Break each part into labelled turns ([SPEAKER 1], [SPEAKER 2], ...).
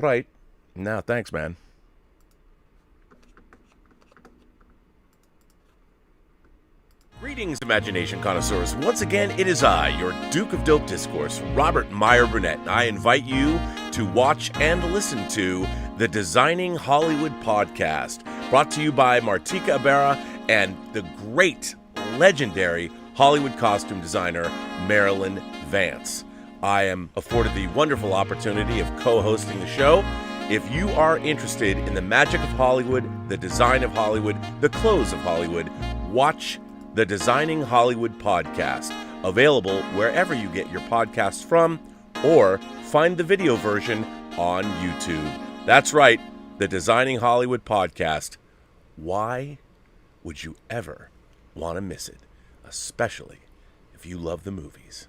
[SPEAKER 1] Right. No, thanks, man. Greetings, imagination connoisseurs. Once again, it is I, your Duke of Dope Discourse, Robert Meyer Burnett, and I invite you to watch and listen to the Designing Hollywood podcast, brought to you by Martika Ibarra and the great, legendary Hollywood costume designer, Marilyn Vance. I am afforded the wonderful opportunity of co-hosting the show. If you are interested in the magic of Hollywood, the design of Hollywood, the clothes of Hollywood, watch the Designing Hollywood podcast, available wherever you get your podcasts from, or find the video version on YouTube. That's right, the Designing Hollywood podcast. Why would you ever want to miss it? Especially if you love the movies.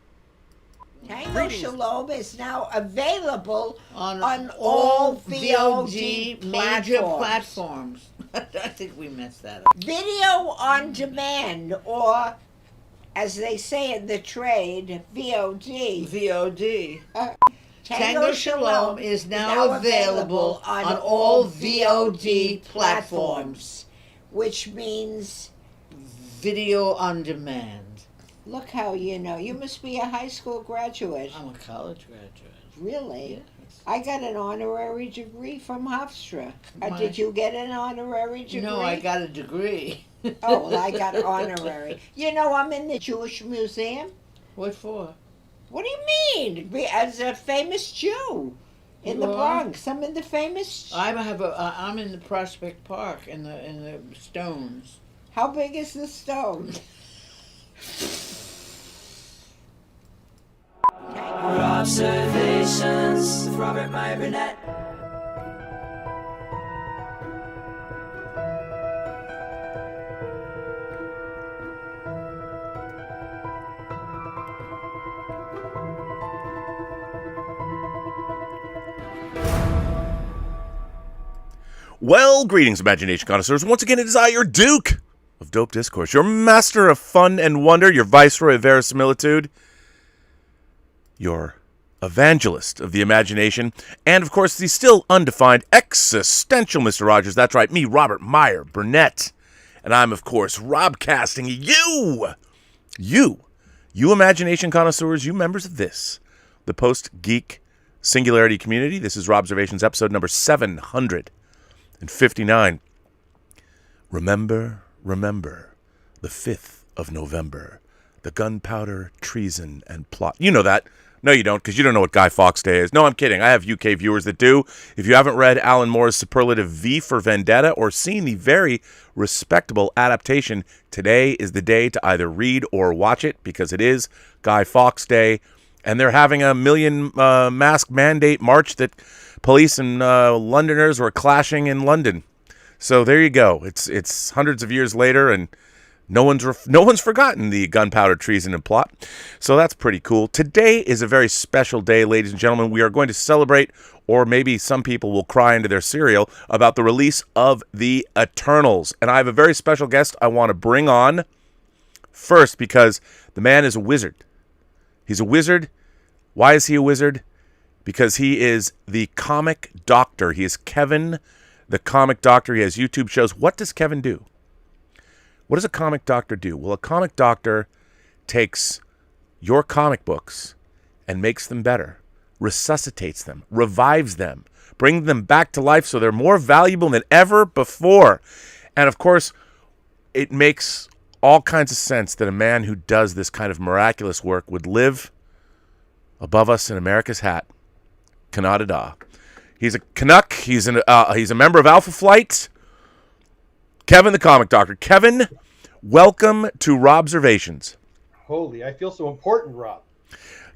[SPEAKER 2] Tango Shalom is now available on all VOD
[SPEAKER 3] major platforms. I think we messed that up.
[SPEAKER 2] Video on demand, or as they say in the trade, VOD.
[SPEAKER 3] VOD. Tango Shalom is now available on all VOD platforms,
[SPEAKER 2] which means
[SPEAKER 3] video on demand.
[SPEAKER 2] look how you know. You must be a high school graduate.
[SPEAKER 3] I'm a college graduate.
[SPEAKER 2] Really?
[SPEAKER 3] Yes.
[SPEAKER 2] I got an honorary degree from Hofstra. Did you get an honorary degree?
[SPEAKER 3] No, I got a degree.
[SPEAKER 2] Oh, well, I got honorary. You know, I'm in the Jewish Museum.
[SPEAKER 3] What for?
[SPEAKER 2] What do you mean? As a famous Jew in the Bronx. I'm in the famous...
[SPEAKER 3] I'm in the Prospect Park in the Stones.
[SPEAKER 2] How big is the stone?
[SPEAKER 4] Observations with Robert Meyer Burnett.
[SPEAKER 1] Well, greetings, imagination connoisseurs. Once again, it is I, your Duke of Dope Discourse, your master of fun and wonder, your viceroy of verisimilitude, your evangelist of the imagination, and, of course, the still undefined existential Mr. Rogers. That's right, me, Robert Meyer Burnett. And I'm, of course, Robcasting you imagination connoisseurs, you members of this, the Post-Geek Singularity community. This is Robservations, episode number 759. Remember, the 5th of November, the gunpowder, treason, and plot. You know that. No, you don't, because you don't know what Guy Fawkes Day is. No, I'm kidding. I have UK viewers that do. If you haven't read Alan Moore's superlative V for Vendetta or seen the very respectable adaptation, today is the day to either read or watch it, because it is Guy Fawkes Day, and they're having a million mask mandate march that police and Londoners were clashing in London. So there you go. It's hundreds of years later, and no one's forgotten the gunpowder, treason, and plot. So that's pretty cool. Today is a very special day, ladies and gentlemen. We are going to celebrate, or maybe some people will cry into their cereal, about the release of The Eternals. And I have a very special guest I want to bring on first, because the man is a wizard. He's a wizard. Why is he a wizard? Because he is the comic doctor. He is Kevin, the comic doctor. He has YouTube shows. What does Kevin do? What does a comic doctor do? Well, a comic doctor takes your comic books and makes them better, resuscitates them, revives them, brings them back to life so they're more valuable than ever before. And of course, it makes all kinds of sense that a man who does this kind of miraculous work would live above us in America's hat. Canada. He's a Canuck. He's a member of Alpha Flight. Kevin, the comic doctor. Kevin, welcome to Robservations.
[SPEAKER 5] Holy, I feel so important, Rob.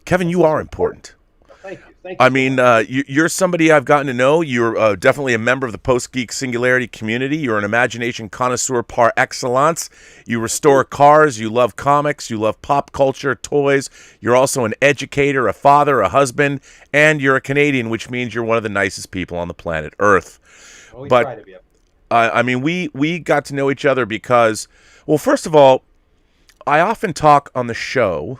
[SPEAKER 1] Kevin, you are important.
[SPEAKER 5] Thank you. Thank you.
[SPEAKER 1] I mean, you're somebody I've gotten to know. You're definitely a member of the Post-Geek Singularity community. You're an imagination connoisseur par excellence. You restore cars. You love comics. You love pop culture, toys. You're also an educator, a father, a husband, and you're a Canadian, which means you're one of the nicest people on the planet Earth.
[SPEAKER 5] Well, we
[SPEAKER 1] but
[SPEAKER 5] try to be.
[SPEAKER 1] I mean, we got to know each other because, well, first of all, I often talk on the show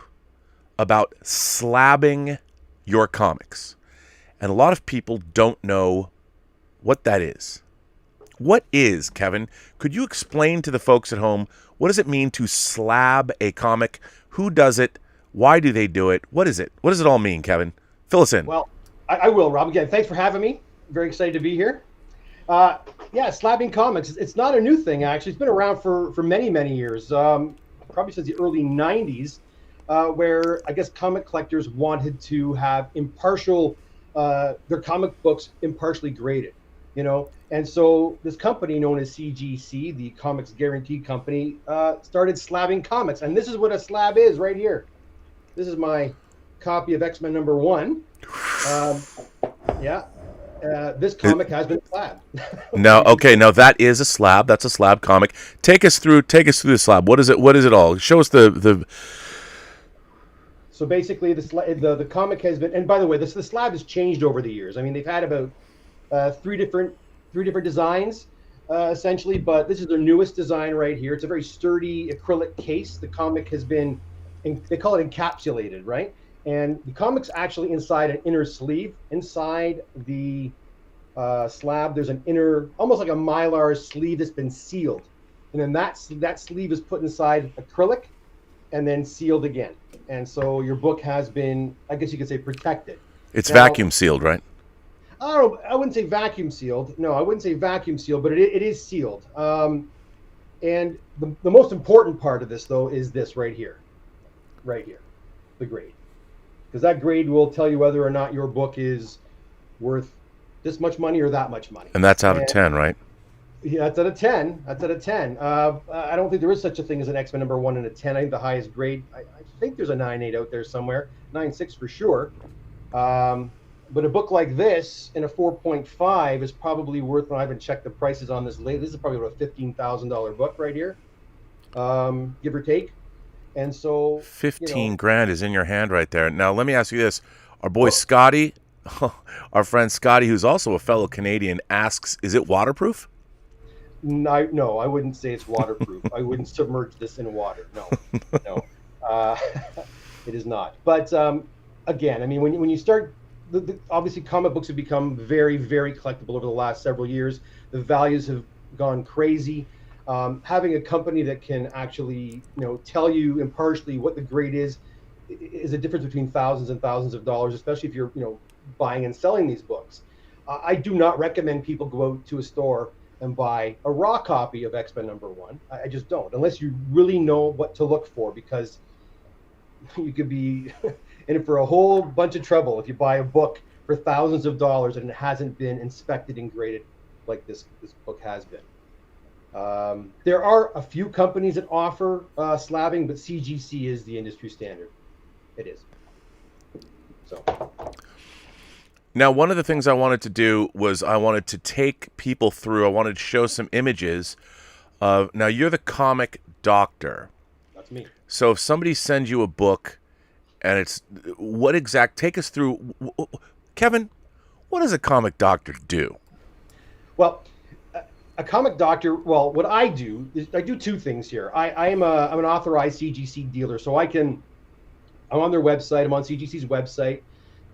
[SPEAKER 1] about slabbing your comics. and a lot of people don't know what that is. What is, Kevin? Could you explain to the folks at home, what does it mean to slab a comic? Who does it? Why do they do it? What is it? What does it all mean, Kevin? Fill us in.
[SPEAKER 5] Well, I will, Rob. Again, thanks for having me. Very excited to be here. Yeah, slabbing comics. It's not a new thing, actually. It's been around for many, many years, probably since the early 90s, where I guess comic collectors wanted to have their comic books impartially graded, you know? And so this company known as CGC, the Comics Guarantee Company, started slabbing comics. And this is what a slab is right here. This is my copy of X-Men #1. This comic has been slabbed.
[SPEAKER 1] Now that is a slab. That's a slab comic. Take us through the slab. What is it? What is it all? Show us the.
[SPEAKER 5] So basically, the comic has been, and by the way, the slab has changed over the years. I mean, they've had about three different designs, essentially, but this is their newest design right here. It's a very sturdy acrylic case. The comic has been, they call it encapsulated, right? And the comic's actually inside an inner sleeve. Inside the slab, there's an inner, almost like a Mylar sleeve that's been sealed. And then that sleeve is put inside acrylic and then sealed again. And so your book has been, I guess you could say, protected.
[SPEAKER 1] It's vacuum sealed, right?
[SPEAKER 5] I don't know, I wouldn't say vacuum sealed. No, I wouldn't say vacuum sealed, but it is sealed. And the most important part of this, though, is this right here, the grade. Because that grade will tell you whether or not your book is worth this much money or that much money.
[SPEAKER 1] And that's out of 10, right?
[SPEAKER 5] Yeah, that's out of 10. That's out of 10. I don't think there is such a thing as an X-Men #1 and a 10. I think the highest grade, I think there's a 9.8 out there somewhere, 9.6 for sure. But a book like this in a 4.5 is probably worth, I haven't checked the prices on this lately. This is probably about a $15,000 book right here, give or take. And so
[SPEAKER 1] 15 grand is in your hand right there. Now, let me ask you this. Our boy Scotty, our friend Scotty, who's also a fellow Canadian, asks, is it waterproof?
[SPEAKER 5] No, I wouldn't say it's waterproof. I wouldn't submerge this in water. No, it is not. But again, I mean, when you start, obviously comic books have become very, very collectible over the last several years. The values have gone crazy. Having a company that can actually, tell you impartially what the grade is a difference between thousands and thousands of dollars, especially if you're, buying and selling these books. I do not recommend people go out to a store and buy a raw copy of X-Men #1. I just don't, unless you really know what to look for, because you could be in for a whole bunch of trouble if you buy a book for thousands of dollars and it hasn't been inspected and graded like this book has been. There are a few companies that offer slabbing, but CGC is the industry standard. It is. So.
[SPEAKER 1] Now, one of the things I wanted to do was I wanted to take people through. I wanted to show some images of. Now, you're the comic doctor.
[SPEAKER 5] That's me.
[SPEAKER 1] So if somebody sends you a book, and it's take us through, Kevin. What does a comic doctor do? Well,
[SPEAKER 5] a comic doctor, what I do is I do two things here. I'm an authorized CGC dealer, so I'm on their website. I'm on CGC's website.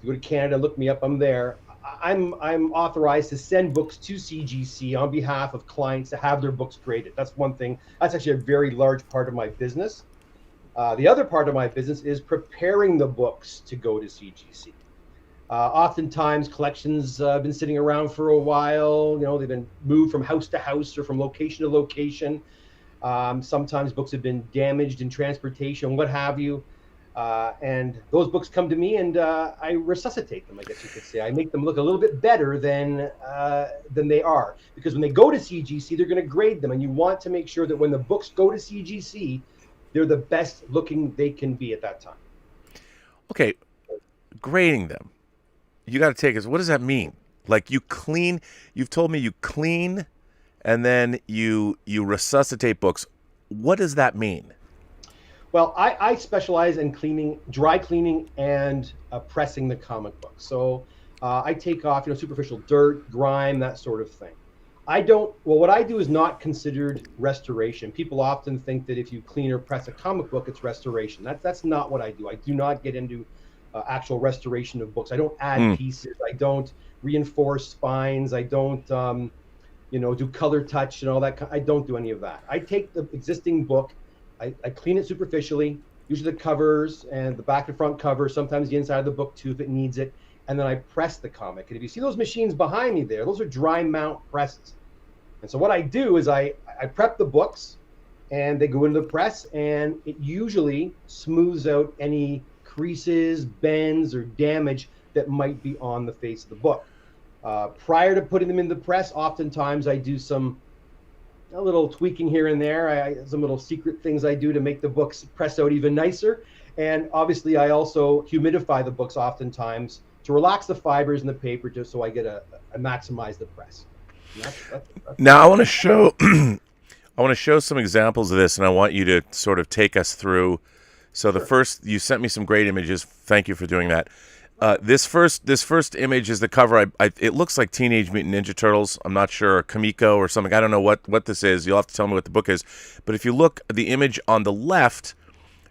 [SPEAKER 5] If you go to Canada, look me up. I'm there. I'm authorized to send books to CGC on behalf of clients to have their books graded. That's one thing. That's actually a very large part of my business. The other part of my business is preparing the books to go to CGC. Oftentimes, collections have been sitting around for a while. They've been moved from house to house or from location to location. Sometimes books have been damaged in transportation, what have you. And those books come to me, and I resuscitate them, I guess you could say. I make them look a little bit better than they are. Because when they go to CGC, they're going to grade them. And you want to make sure that when the books go to CGC, they're the best looking they can be at that time.
[SPEAKER 1] Okay, grading them. You got to take us. What does that mean? Like you clean? You've told me you clean, and then you resuscitate books. What does that mean?
[SPEAKER 5] Well, I specialize in dry cleaning and pressing the comic book. So I take off, superficial dirt, grime, that sort of thing. What I do is not considered restoration. People often think that if you clean or press a comic book, it's restoration. That's not what I do. I do not get into actual restoration of books. I don't add pieces. I don't reinforce spines. I don't, do color touch and all that. I don't do any of that. I take the existing book, I clean it superficially, usually the covers and the back and front cover, sometimes the inside of the book too if it needs it, and then I press the comic. And if you see those machines behind me there, those are dry mount presses. And so what I do is I prep the books and they go into the press, and it usually smooths out any creases, bends, or damage that might be on the face of the book. Prior to putting them in the press, oftentimes I do a little tweaking here and there. Some little secret things I do to make the books press out even nicer. And obviously I also humidify the books oftentimes to relax the fibers in the paper, just so I get I maximize the press.
[SPEAKER 1] Now I want to show I want to show some examples of this, and I want you to sort of take us through. So the first, you sent me some great images. Thank you for doing that. This first image is the cover. It looks like Teenage Mutant Ninja Turtles. I'm not sure, or Kamiko or something. I don't know what this is. You'll have to tell me what the book is. But if you look at the image on the left,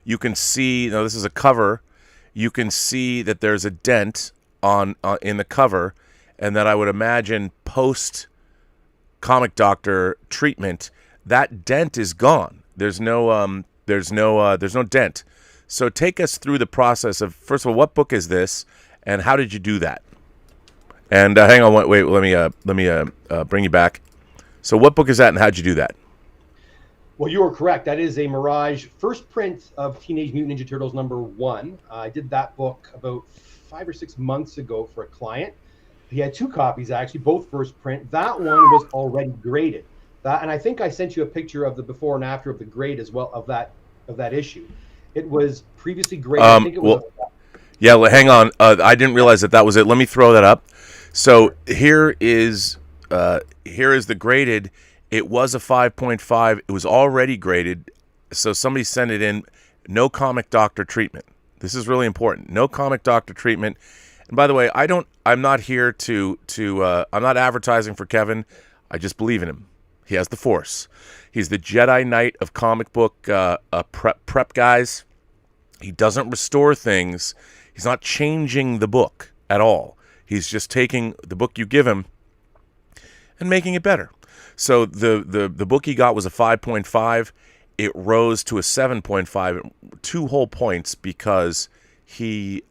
[SPEAKER 1] you can see. Now this is a cover. You can see that there's a dent in the cover, and that I would imagine post Comic Doctor treatment, that dent is gone. There's no dent. So take us through the process of, first of all, what book is this, and how did you do that? And hang on, wait, let me bring you back. So what book is that, and how'd you do that?
[SPEAKER 5] Well, you are correct. That is a Mirage first print of Teenage Mutant Ninja Turtles #1. I did that book about 5 or 6 months ago for a client. He had 2 copies, actually, both first print. That one was already graded. And I think I sent you a picture of the before and after of the grade as well of that issue. It was previously graded. I think it was.
[SPEAKER 1] Yeah, well, hang on. I didn't realize that was it. Let me throw that up. So here is the graded. It was a 5.5. It was already graded. So somebody sent it in. No Comic Doctor treatment. This is really important. No Comic Doctor treatment. And by the way, I'm not here to I'm not advertising for Kevin. I just believe in him. He has the Force. He's the Jedi Knight of comic book prep guys. He doesn't restore things. He's not changing the book at all. He's just taking the book you give him and making it better. So the book he got was a 5.5. It rose to a 7.5, 2 whole points, because he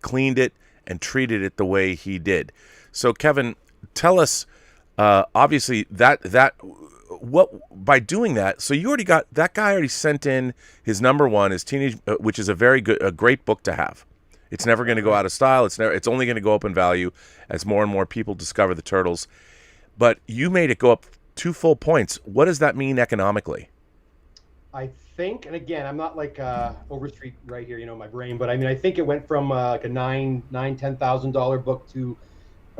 [SPEAKER 1] cleaned it and treated it the way he did. So Kevin, tell us. Obviously, what by doing that, so you already got that guy already sent in his #1, his teenage, which is a great book to have. It's never going to go out of style. It's only going to go up in value as more and more people discover the Turtles. But you made it go up 2 full points. What does that mean economically?
[SPEAKER 5] I think, and again, I'm not like Overstreet right here, my brain, but I mean, I think it went from like a $10,000 book to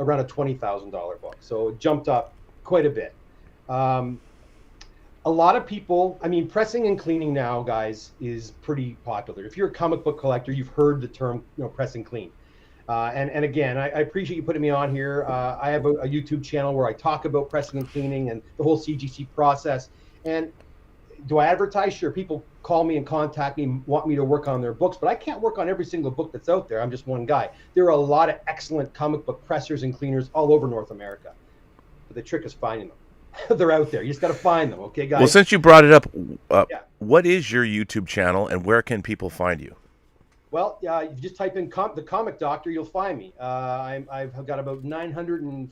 [SPEAKER 5] around a $20,000 book. So it jumped up quite a bit. A lot of people, I mean, pressing and cleaning now, guys, is pretty popular. If you're a comic book collector, you've heard the term, press and clean. And again, I appreciate you putting me on here. I have a YouTube channel where I talk about pressing and cleaning and the whole CGC process. And do I advertise? Sure, people call me and contact me, want me to work on their books, but I can't work on every single book that's out there. I'm just one guy. There are a lot of excellent comic book pressers and cleaners all over North America. But the trick is finding them. They're out there. You just got to find them, okay, guys?
[SPEAKER 1] Well, since you brought it up, what is your YouTube channel, and where can people find you?
[SPEAKER 5] Well, you just type in the Comic Doctor, you'll find me. I've got about 900 and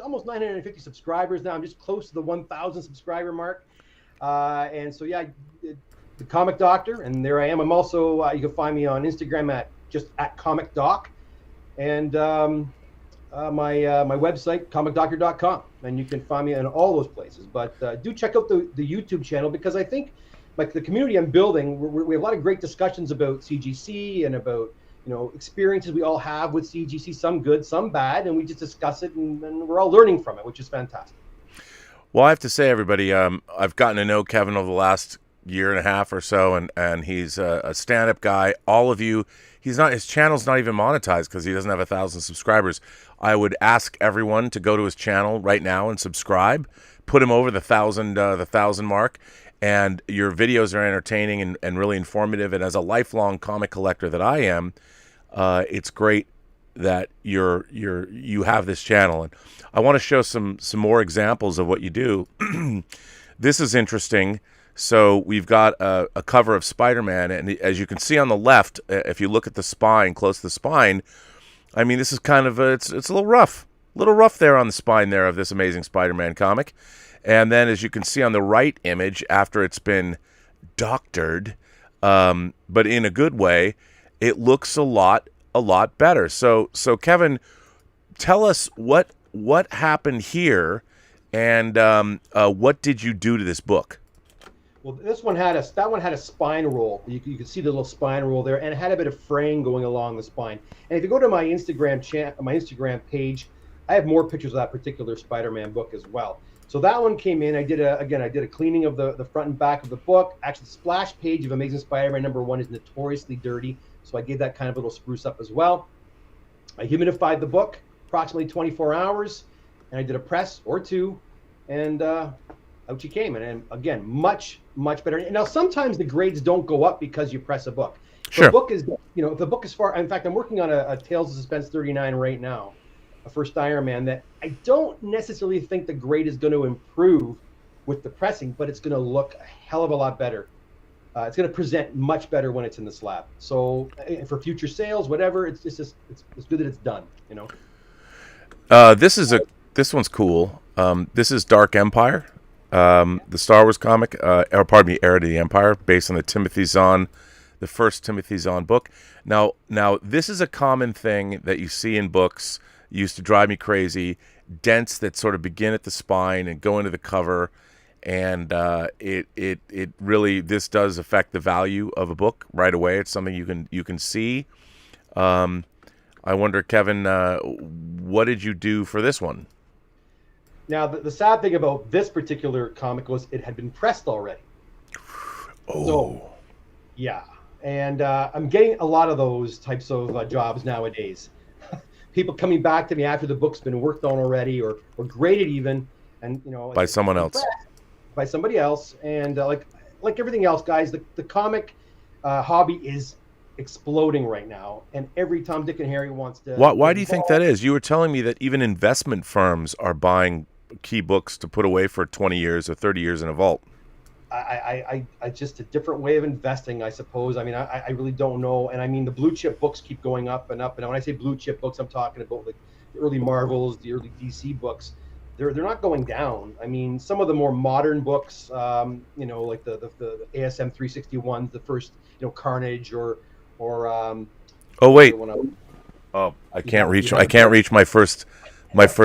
[SPEAKER 5] almost 950 subscribers now. I'm just close to the 1,000 subscriber mark. And so, yeah, the Comic Doctor, and there I am. I'm also, you can find me on Instagram at Comic Doc, and my website, comicdoctor.com, and you can find me in all those places. But do check out the YouTube channel, because I think, like, the community I'm building, we have a lot of great discussions about CGC and about, experiences we all have with CGC, some good, some bad, and we just discuss it, and we're all learning from it, which is fantastic.
[SPEAKER 1] Well, I have to say, everybody, I've gotten to know Kevin over the last year and a half or so, and he's a stand-up guy. All of you, his channel's not even monetized because he doesn't have 1,000 subscribers. I would ask everyone to go to his channel right now and subscribe. Put him over the 1,000 mark, and your videos are entertaining and really informative. And as a lifelong comic collector that I am, It's great that you have this channel, and I want to show some more examples of what you do. This is interesting. So we've got a cover of Spider-Man, and as you can see on the left, if you look at the spine, close to the spine, I mean, this is kind of it's a little rough there on the spine there of this Amazing Spider-Man comic. And then as you can see on the right image, after it's been doctored, but in a good way, it looks a lot better. So Kevin, tell us what happened here, and what did you do to this book?
[SPEAKER 5] Well, that one had a spine roll. You could see the little spine roll there, and it had a bit of fraying going along the spine. And if you go to my Instagram page, I have more pictures of that particular Spider-Man book as well. So that one came in. I did a cleaning of the front and back of the book. Actually, the splash page of Amazing Spider-Man #1 is notoriously dirty, so I gave that kind of a little spruce up as well. I humidified the book approximately 24 hours, and I did a press or two, and out you came. And again, much better. And now sometimes the grades don't go up because you press a book.
[SPEAKER 1] Sure.
[SPEAKER 5] The book is, if the book is far. In fact, I'm working on a Tales of Suspense 39 right now, a first Iron Man, that I don't necessarily think the grade is going to improve with the pressing, but it's going to look a hell of a lot better. It's going to present much better when it's in the slab. So for future sales, whatever, it's good that it's done.
[SPEAKER 1] This one's cool. This is Dark Empire, the Star Wars comic, Heir to the Empire, based on the first Timothy Zahn book. Now this is a common thing that you see in books. Used to drive me crazy. Dents that sort of begin at the spine and go into the cover, and it really, this does affect the value of a book right away. It's something you can see. I wonder, Kevin, what did you do for this one?
[SPEAKER 5] Now, the sad thing about this particular comic was it had been pressed already.
[SPEAKER 1] Oh,
[SPEAKER 5] so, yeah, and I'm getting a lot of those types of jobs nowadays. People coming back to me after the book's been worked on already, or graded even, and
[SPEAKER 1] by someone else,
[SPEAKER 5] by somebody else, and like everything else, guys, the comic hobby is exploding right now, and every Tom, Dick, and Harry wants to.
[SPEAKER 1] Why do you think that is? You were telling me that even investment firms are buying key books to put away for 20 years or 30 years in a vault.
[SPEAKER 5] I just a different way of investing, I suppose. I mean, I really don't know. And I mean, the blue chip books keep going up and up. And when I say blue chip books, I'm talking about like the early Marvels, the early DC books. They're not going down. I mean, some of the more modern books, like the ASM 361, the first, Carnage or. Oh
[SPEAKER 1] wait. I can't reach. I can't reach my first Venom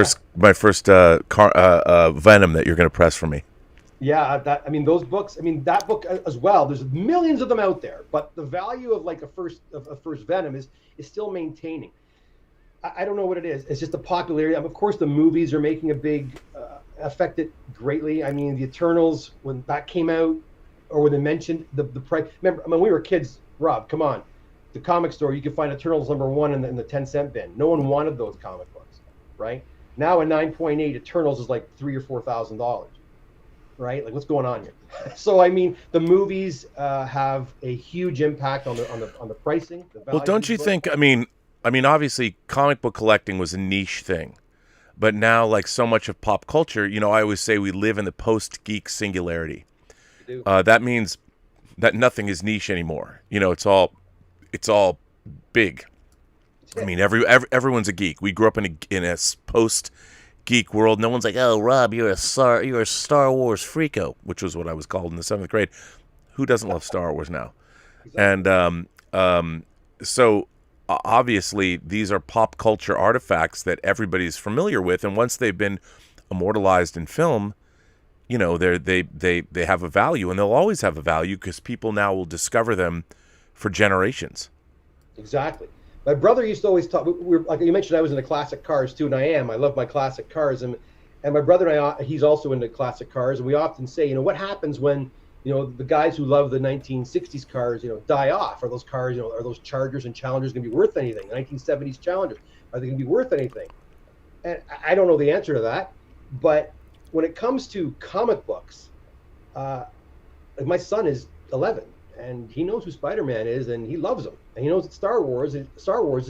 [SPEAKER 1] that you're going to press for me.
[SPEAKER 5] Yeah, those books. That book as well. There's millions of them out there, but the value of like a first Venom is still maintaining. I don't know what it is. It's just the popularity. Of course, the movies are making a big affect it greatly. I mean, the Eternals, when that came out, or when they mentioned the price. Remember, when we were kids, Rob, come on, the comic store, you could find Eternals #1 in the 10-cent bin. No one wanted those comic books, right? Now a 9.8 Eternals is like $3,000 or $4,000. Right, like what's going on here? So I mean, the movies have a huge impact on the pricing.
[SPEAKER 1] Well, don't you think? I mean, obviously, comic book collecting was a niche thing, but now, like so much of pop culture, I always say we live in the post-geek singularity. That means that nothing is niche anymore. It's all big. I mean, everyone's a geek. We grew up in a post-geek world. No one's like, oh, Rob, you're a Star Wars freako, which was what I was called in the 7th grade. Who doesn't love Star Wars now? Exactly. And so obviously these are pop culture artifacts that everybody's familiar with, and once they've been immortalized in film, they have a value, and they'll always have a value because people now will discover them for generations.
[SPEAKER 5] Exactly. My brother used to always talk. Like you mentioned, I was into classic cars too, and I am. I love my classic cars, and my brother and I, he's also into classic cars, and we often say, what happens when the guys who love the 1960s cars, die off? Are those cars, are those Chargers and Challengers going to be worth anything? The 1970s Challengers, are they going to be worth anything? And I don't know the answer to that, but when it comes to comic books, my son is 11, and he knows who Spider-Man is, and he loves him, and he knows it's Star Wars, and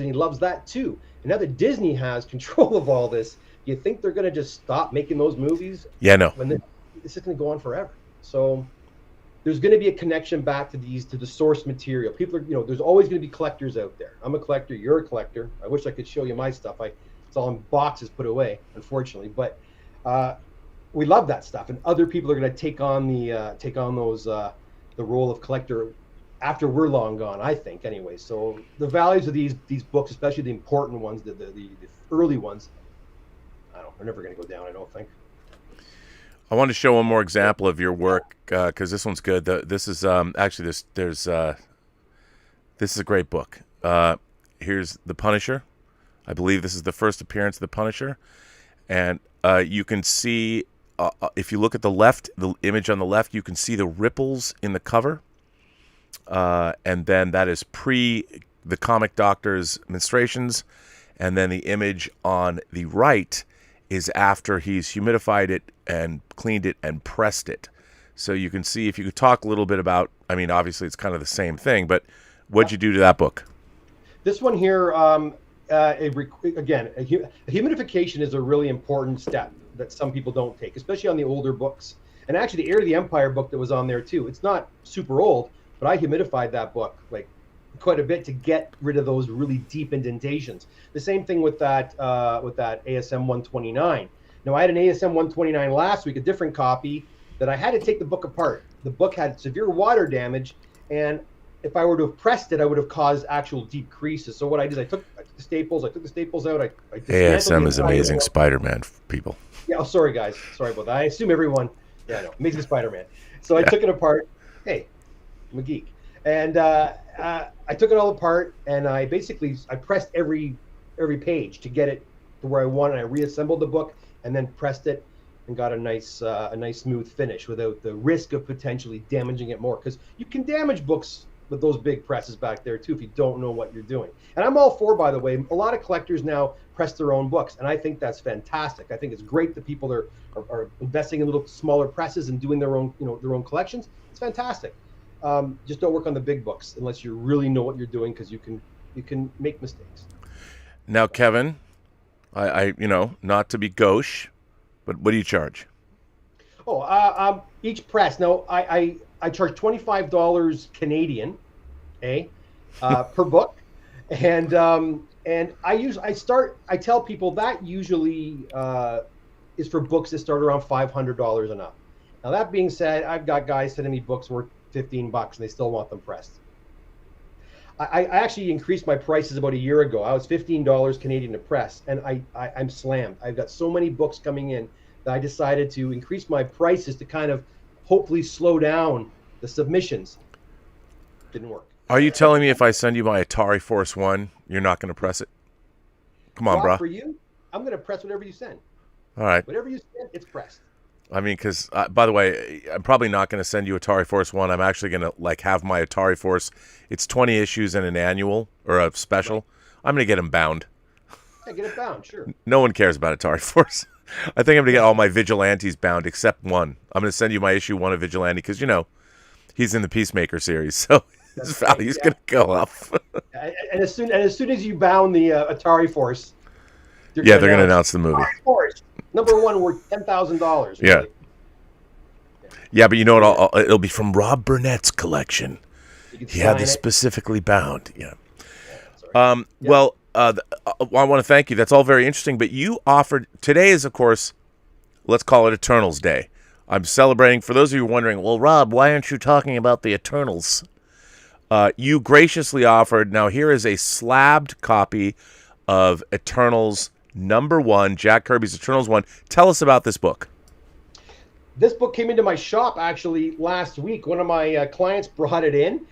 [SPEAKER 5] he loves that too. And now that Disney has control of all this, you think they're going to just stop making those movies?
[SPEAKER 1] Yeah, no.
[SPEAKER 5] When this is going to go on forever. So there's going to be a connection back to the source material. People are, there's always going to be collectors out there. I'm a collector. You're a collector. I wish I could show you my stuff. It's all in boxes put away, unfortunately. But we love that stuff, and other people are going to take on the role of collector after we're long gone, I think, anyway. So the values of these books, especially the important ones, the early ones, they're never going to go down, I don't think.
[SPEAKER 1] I want to show one more example of your work because this one's good. This is this is a great book. Here's The Punisher. I believe this is the first appearance of The Punisher, and you can see if you look at the image on the left, you can see the ripples in the cover, and then that is pre the comic doctor's menstruations, and then the image on the right is after he's humidified it and cleaned it and pressed it. So you can see, if you could talk a little bit about, I mean, obviously it's kind of the same thing, but what'd you do to that book?
[SPEAKER 5] This one here, again, humidification is a really important step that some people don't take, especially on the older books. And actually the Heir to the Empire book that was on there too, it's not super old, but I humidified that book like quite a bit to get rid of those really deep indentations. The same thing with that ASM 129. Now I had an ASM 129 last week, a different copy that I had to take the book apart. The book had severe water damage, and if I were to have pressed it, I would have caused actual deep creases. So what I did is I took the staples out. I
[SPEAKER 1] ASM is Amazing Spider-Man, people.
[SPEAKER 5] Yeah, oh, sorry guys, sorry about that. I assume everyone, Amazing Spider-Man. So I took it apart. Hey, I'm a geek. And I took it all apart, and I pressed every page to get it to where I wanted. I reassembled the book and then pressed it and got a nice smooth finish without the risk of potentially damaging it more, because you can damage books with those big presses back there too if you don't know what you're doing. And I'm all for, by the way, a lot of collectors now press their own books, and I think that's fantastic. I think it's great that people are investing in little smaller presses and doing their own collections. It's fantastic. Just don't work on the big books unless you really know what you're doing, because you can make mistakes.
[SPEAKER 1] Now, Kevin, I not to be gauche, but what do you charge?
[SPEAKER 5] Each press. Now, I charge $25 Canadian, per book, and I tell people that usually is for books that start around $500 and up. Now that being said, I've got guys sending me books worth $15 and they still want them pressed. I actually increased my prices about a year ago. I was $15 Canadian to press, and I'm slammed. I've got so many books coming in that I decided to increase my prices to kind of hopefully slow down the submissions. Didn't work.
[SPEAKER 1] Are you telling me if I send you my Atari Force One, you're not going to press it? Come on, bro.
[SPEAKER 5] For you, I'm going to press whatever you send.
[SPEAKER 1] All right.
[SPEAKER 5] Whatever you send, it's pressed.
[SPEAKER 1] I mean, because, by the way, I'm probably not going to send you Atari Force 1. I'm actually going to, have my Atari Force. It's 20 issues in an annual or a special. Right. I'm going to get them bound.
[SPEAKER 5] Yeah, get it bound, sure.
[SPEAKER 1] No one cares about Atari Force. I think I'm going to get all my Vigilantes bound except one. I'm going to send you my issue 1 of Vigilante because, he's in the Peacemaker series, so his value's going to go up.
[SPEAKER 5] and as soon as you bound the Atari Force,
[SPEAKER 1] they're going to announce the movie.
[SPEAKER 5] Atari Force. #1 worth $10,000.
[SPEAKER 1] Yeah. Yeah, but you know what? It'll be from Rob Burnett's collection. He had this specifically bound. Yeah. Well, I want to thank you. That's all very interesting. But you offered today is, of course, let's call it Eternals Day. I'm celebrating. For those of you wondering, well, Rob, why aren't you talking about the Eternals? You graciously offered. Now here is a slabbed copy of Eternals #1, Jack Kirby's Eternals 1. Tell us about this book.
[SPEAKER 5] This book came into my shop actually last week. One of my clients brought it in.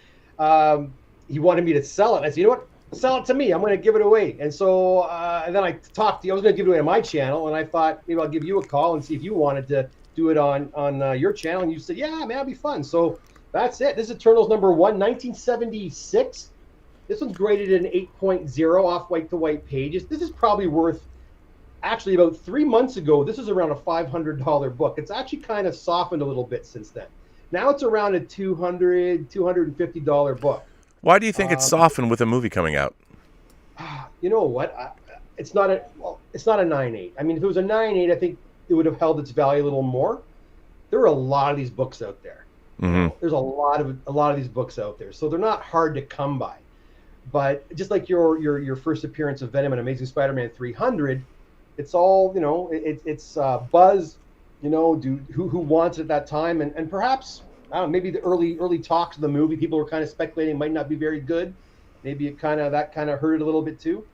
[SPEAKER 5] He wanted me to sell it. I said, you know what? Sell it to me. I'm going to give it away. And so and then I talked to you. I was going to give it away on my channel, and I thought maybe I'll give you a call and see if you wanted to do it on your channel. And you said, yeah, man, that'd be fun. So that's it. This is Eternals #1, 1976. This one's graded in 8.0 off white to white pages. This is probably worth, actually about 3 months ago, this was around a $500 book. It's actually kind of softened a little bit since then. Now it's around a $250 book.
[SPEAKER 1] Why do you think it's softened with a movie coming out?
[SPEAKER 5] You know what? It's not a 9.8. I mean, if it was a 9.8, I think it would have held its value a little more. There are a lot of these books out there.
[SPEAKER 1] Mm-hmm.
[SPEAKER 5] There's a lot of these books out there, so they're not hard to come by. But just like your first appearance of Venom and Amazing Spider-Man 300, it's all, you know, it's buzz, you know, who wants it at that time, and perhaps I don't know, maybe the early talks of the movie, people were kind of speculating might not be very good. Maybe that kind of hurt it a little bit too.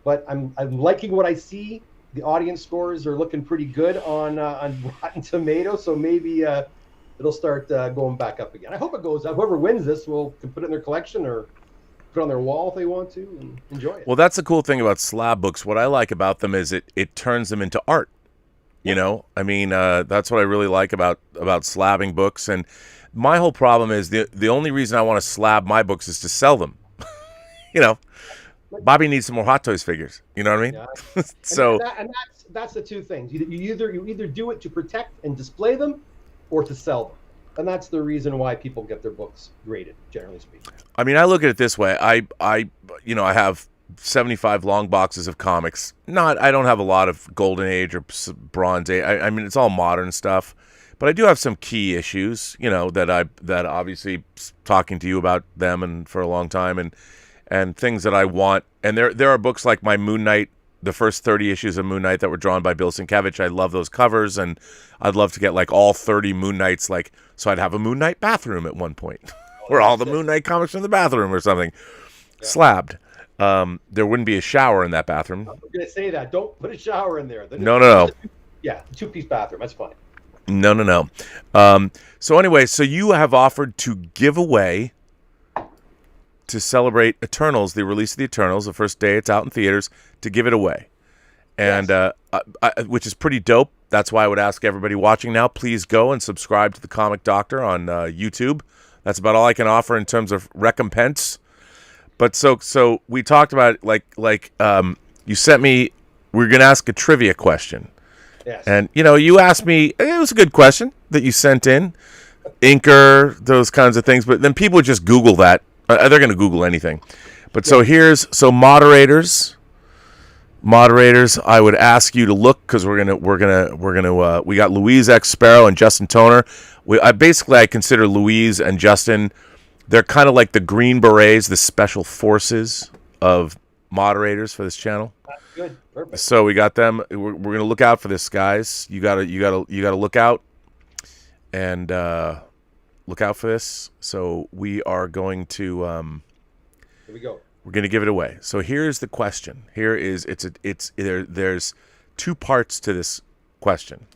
[SPEAKER 5] But I'm liking what I see. The audience scores are looking pretty good on Rotten Tomatoes, so maybe it'll start going back up again. I hope it goes up. Whoever wins this can put it in their collection or put it on their wall if they want to and enjoy it.
[SPEAKER 1] Well, that's the cool thing about slab books. What I like about them is it turns them into art. You know, I mean, that's what I really like about slabbing books. And my whole problem is the only reason I want to slab my books is to sell them. You know, Bobby needs some more Hot Toys figures. You know what I mean?
[SPEAKER 5] Yeah.
[SPEAKER 1] So
[SPEAKER 5] that's the two things. You either do it to protect and display them, or to sell them, and that's the reason why people get their books graded, generally speaking.
[SPEAKER 1] I mean, I look at it this way. I have 75 long boxes of comics. I don't have a lot of Golden Age or Bronze Age. I mean, it's all modern stuff. But I do have some key issues, you know, that obviously talking to you about them and for a long time and things that I want. And there are books like my Moon Knight, the first 30 issues of Moon Knight that were drawn by Bill Sienkiewicz. I love those covers, and I'd love to get like all 30 Moon Knights, so I'd have a Moon Knight bathroom at one point, where all the Moon Knight comics are in the bathroom or something, slabbed. There wouldn't be a shower in that bathroom.
[SPEAKER 5] I was going to say that. Don't put a shower in there.
[SPEAKER 1] No.
[SPEAKER 5] Yeah, two-piece bathroom. That's fine.
[SPEAKER 1] No. So anyway, so you have offered to give away, to celebrate Eternals, the release of the Eternals, the first day it's out in theaters, to give it away. And
[SPEAKER 5] Yes.
[SPEAKER 1] which is pretty dope. That's why I would ask everybody watching now, please go and subscribe to the Comic Doctor on YouTube. That's about all I can offer in terms of recompense. But so we talked about you sent me, we're going to ask a trivia question.
[SPEAKER 5] Yes.
[SPEAKER 1] And, you know, you asked me, it was a good question that you sent in, Inker, those kinds of things. But then people just Google that. They're going to Google anything. But so moderators, I would ask you to look, because we got Louise X Sparrow and Justin Toner. I consider Louise and Justin, they're kind of like the Green Berets, the special forces of moderators for this channel.
[SPEAKER 5] That's good. Perfect.
[SPEAKER 1] So we got them. We're gonna look out for this, guys. You gotta look out and look out for this. So we are going to.
[SPEAKER 5] Here we go.
[SPEAKER 1] We're gonna give it away. So here's the question. There's two parts to this question.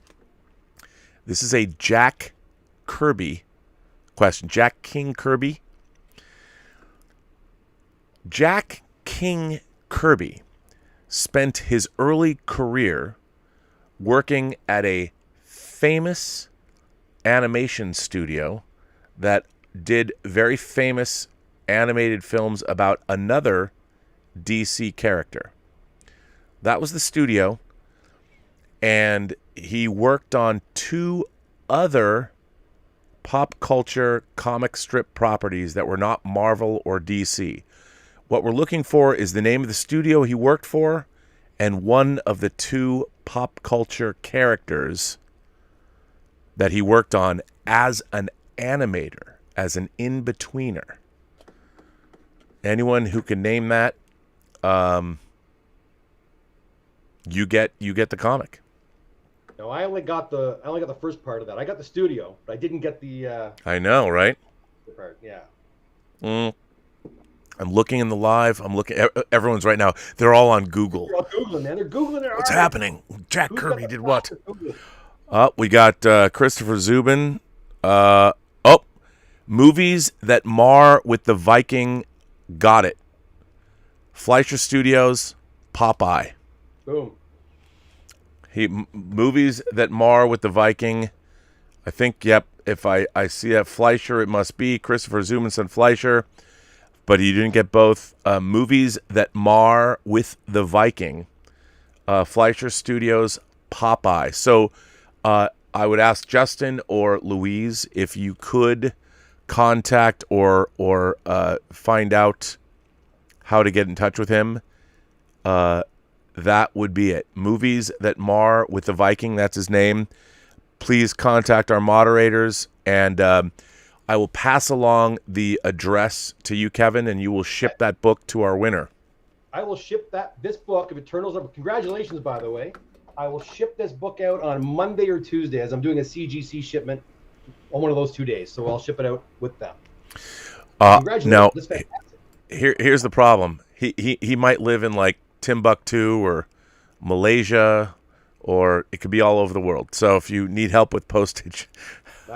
[SPEAKER 1] This is a Jack Kirby question. Jack King Kirby. Jack King Kirby spent his early career working at a famous animation studio that did very famous animated films about another DC character. That was the studio, and he worked on two other pop culture comic strip properties that were not Marvel or DC. What we're looking for is the name of the studio he worked for and one of the two pop culture characters that he worked on as an animator, as an in-betweener. Anyone who can name that, you get the comic.
[SPEAKER 5] No, I only got the first part of that. I got the studio, but I didn't get the
[SPEAKER 1] I know, right?
[SPEAKER 5] part. Yeah.
[SPEAKER 1] I'm looking in the live. I'm looking. Everyone's right now. They're all on Google.
[SPEAKER 5] They're all Googling, man. They're Googling it.
[SPEAKER 1] What's happening? Jack Kirby did what?
[SPEAKER 5] Google it.
[SPEAKER 1] We got Christopher Zubin. Movies that mar with the Viking. Got it. Fleischer Studios. Popeye.
[SPEAKER 5] Boom.
[SPEAKER 1] Movies that mar with the Viking. I think. Yep. If I see that Fleischer, it must be Christopher Zubin said Fleischer. But he didn't get both. Movies that mar with the Viking. Fleischer Studios, Popeye. So I would ask Justin or Louise if you could contact or find out how to get in touch with him. That would be it. Movies That Mar with the Viking, that's his name. Please contact our moderators, and I will pass along the address to you, Kevin, and you will ship that book to our winner.
[SPEAKER 5] I will ship this book of Eternals. Congratulations, by the way. I will ship this book out on Monday or Tuesday, as I'm doing a CGC shipment on one of those 2 days. So I'll ship it out with them. Congratulations.
[SPEAKER 1] Now,
[SPEAKER 5] That's fantastic.
[SPEAKER 1] here's the problem. He might live in like Timbuktu or Malaysia, or it could be all over the world. So if you need help with postage,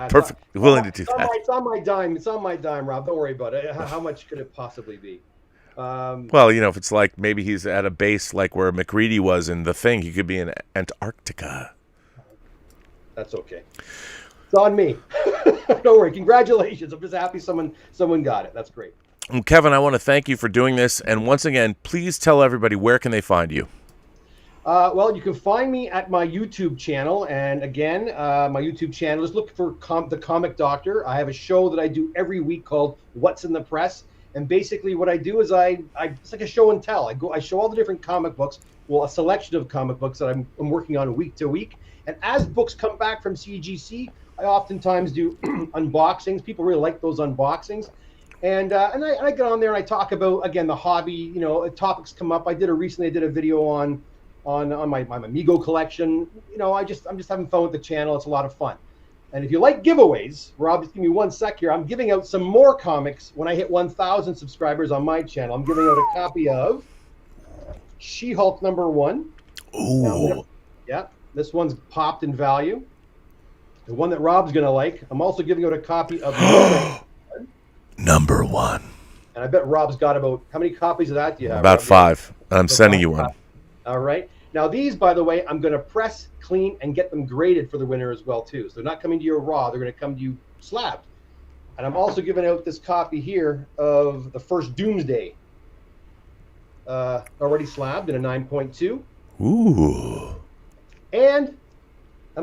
[SPEAKER 1] perfect, willing to do that.
[SPEAKER 5] It's on my dime. It's on my dime, Rob. Don't worry about it. How much could it possibly be?
[SPEAKER 1] Well, if it's like maybe he's at a base like where McReady was in The Thing, he could be in Antarctica.
[SPEAKER 5] That's okay. It's on me. Don't worry. Congratulations. I'm just happy someone got it. That's great.
[SPEAKER 1] Well, Kevin, I want to thank you for doing this. And once again, please tell everybody, where can they find you?
[SPEAKER 5] Well, you can find me at my YouTube channel. And again, my YouTube channel is look for The Comic Doctor. I have a show that I do every week called What's in the Press. And basically what I do is it's like a show and tell. I show all the different comic books, well, a selection of comic books that I'm working on week to week. And as books come back from CGC, I oftentimes do unboxings. People really like those unboxings. And I get on there and I talk about, again, the hobby, topics come up. Recently I did a video on my Amigo collection. I'm just having fun with the channel. It's a lot of fun. And if you like giveaways, Rob, just give me 1 sec here. I'm giving out some more comics when I hit 1,000 subscribers on my channel. I'm giving out a copy of She-Hulk #1.
[SPEAKER 1] Ooh.
[SPEAKER 5] Yeah, this one's popped in value. The one that Rob's going to like. I'm also giving out a copy of
[SPEAKER 1] #1.
[SPEAKER 5] And I bet Rob's got about, how many copies of that do you have?
[SPEAKER 1] About
[SPEAKER 5] Rob?
[SPEAKER 1] 5. I'm sending you one.
[SPEAKER 5] All right. Now these, by the way, I'm going to press, clean, and get them graded for the winner as well too. So they're not coming to you raw; they're going to come to you slabbed. And I'm also giving out this copy here of the first Doomsday, already slabbed in a 9.2.
[SPEAKER 1] Ooh.
[SPEAKER 5] And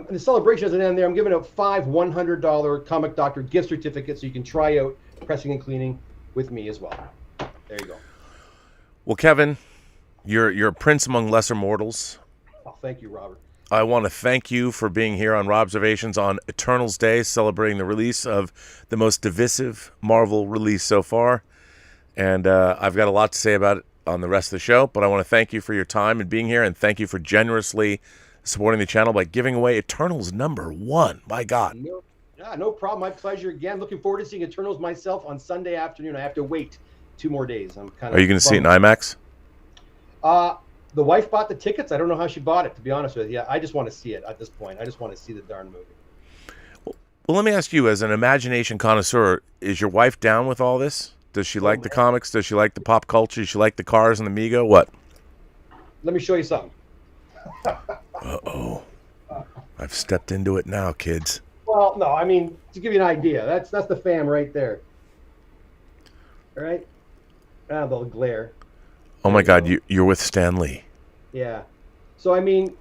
[SPEAKER 5] the celebration doesn't end there. I'm giving out 5 $100 Comic Doctor gift certificates so you can try out pressing and cleaning with me as well. There you go.
[SPEAKER 1] Well, Kevin, you're a prince among lesser mortals.
[SPEAKER 5] Oh, thank you, Robert.
[SPEAKER 1] I want to thank you for being here on Robservations on Eternals Day, celebrating the release of the most divisive Marvel release so far. And I've got a lot to say about it on the rest of the show, but I want to thank you for your time and being here, and thank you for generously supporting the channel by giving away Eternals #1. My God.
[SPEAKER 5] No problem. My pleasure. Again, looking forward to seeing Eternals myself on Sunday afternoon. I have to wait 2 more days. I'm kind of.
[SPEAKER 1] Are you going to see it in IMAX?
[SPEAKER 5] The wife bought the tickets. I don't know how she bought it, to be honest with you. I just want to see it at this point. I just want to see the darn movie.
[SPEAKER 1] Well, let me ask you, as an imagination connoisseur, is your wife down with all this? Does she like the comics? Does she like the pop culture? Does she like the cars and the Amigo? What?
[SPEAKER 5] Let me show you something.
[SPEAKER 1] Uh-oh. I've stepped into it now, kids.
[SPEAKER 5] Well, no, I mean, to give you an idea, that's the fam right there. All right? The glare.
[SPEAKER 1] Oh, my God, you're with Stan Lee.
[SPEAKER 5] Yeah. So, I mean,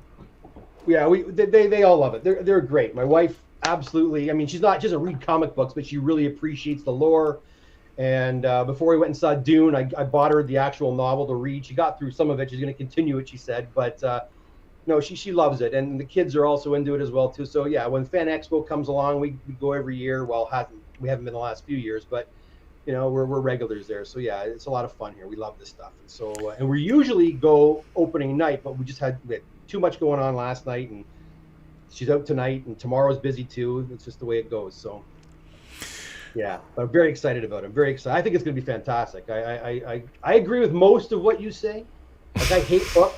[SPEAKER 5] yeah, they all love it. They're great. My wife, absolutely. I mean, she doesn't read comic books, but she really appreciates the lore. And before we went and saw Dune, I bought her the actual novel to read. She got through some of it. She's going to continue it, she said. But, no, she loves it. And the kids are also into it as well, too. So, yeah, when Fan Expo comes along, we go every year. Well, we haven't been the last few years, but, we're regulars there. So, yeah, it's a lot of fun here. We love this stuff. And so, and we usually go opening night, but we had too much going on last night. And she's out tonight, and tomorrow's busy, too. It's just the way it goes. So, yeah, but I'm very excited about it. I'm very excited. I think it's going to be fantastic. I agree with most of what you say. Like, I hate Hook.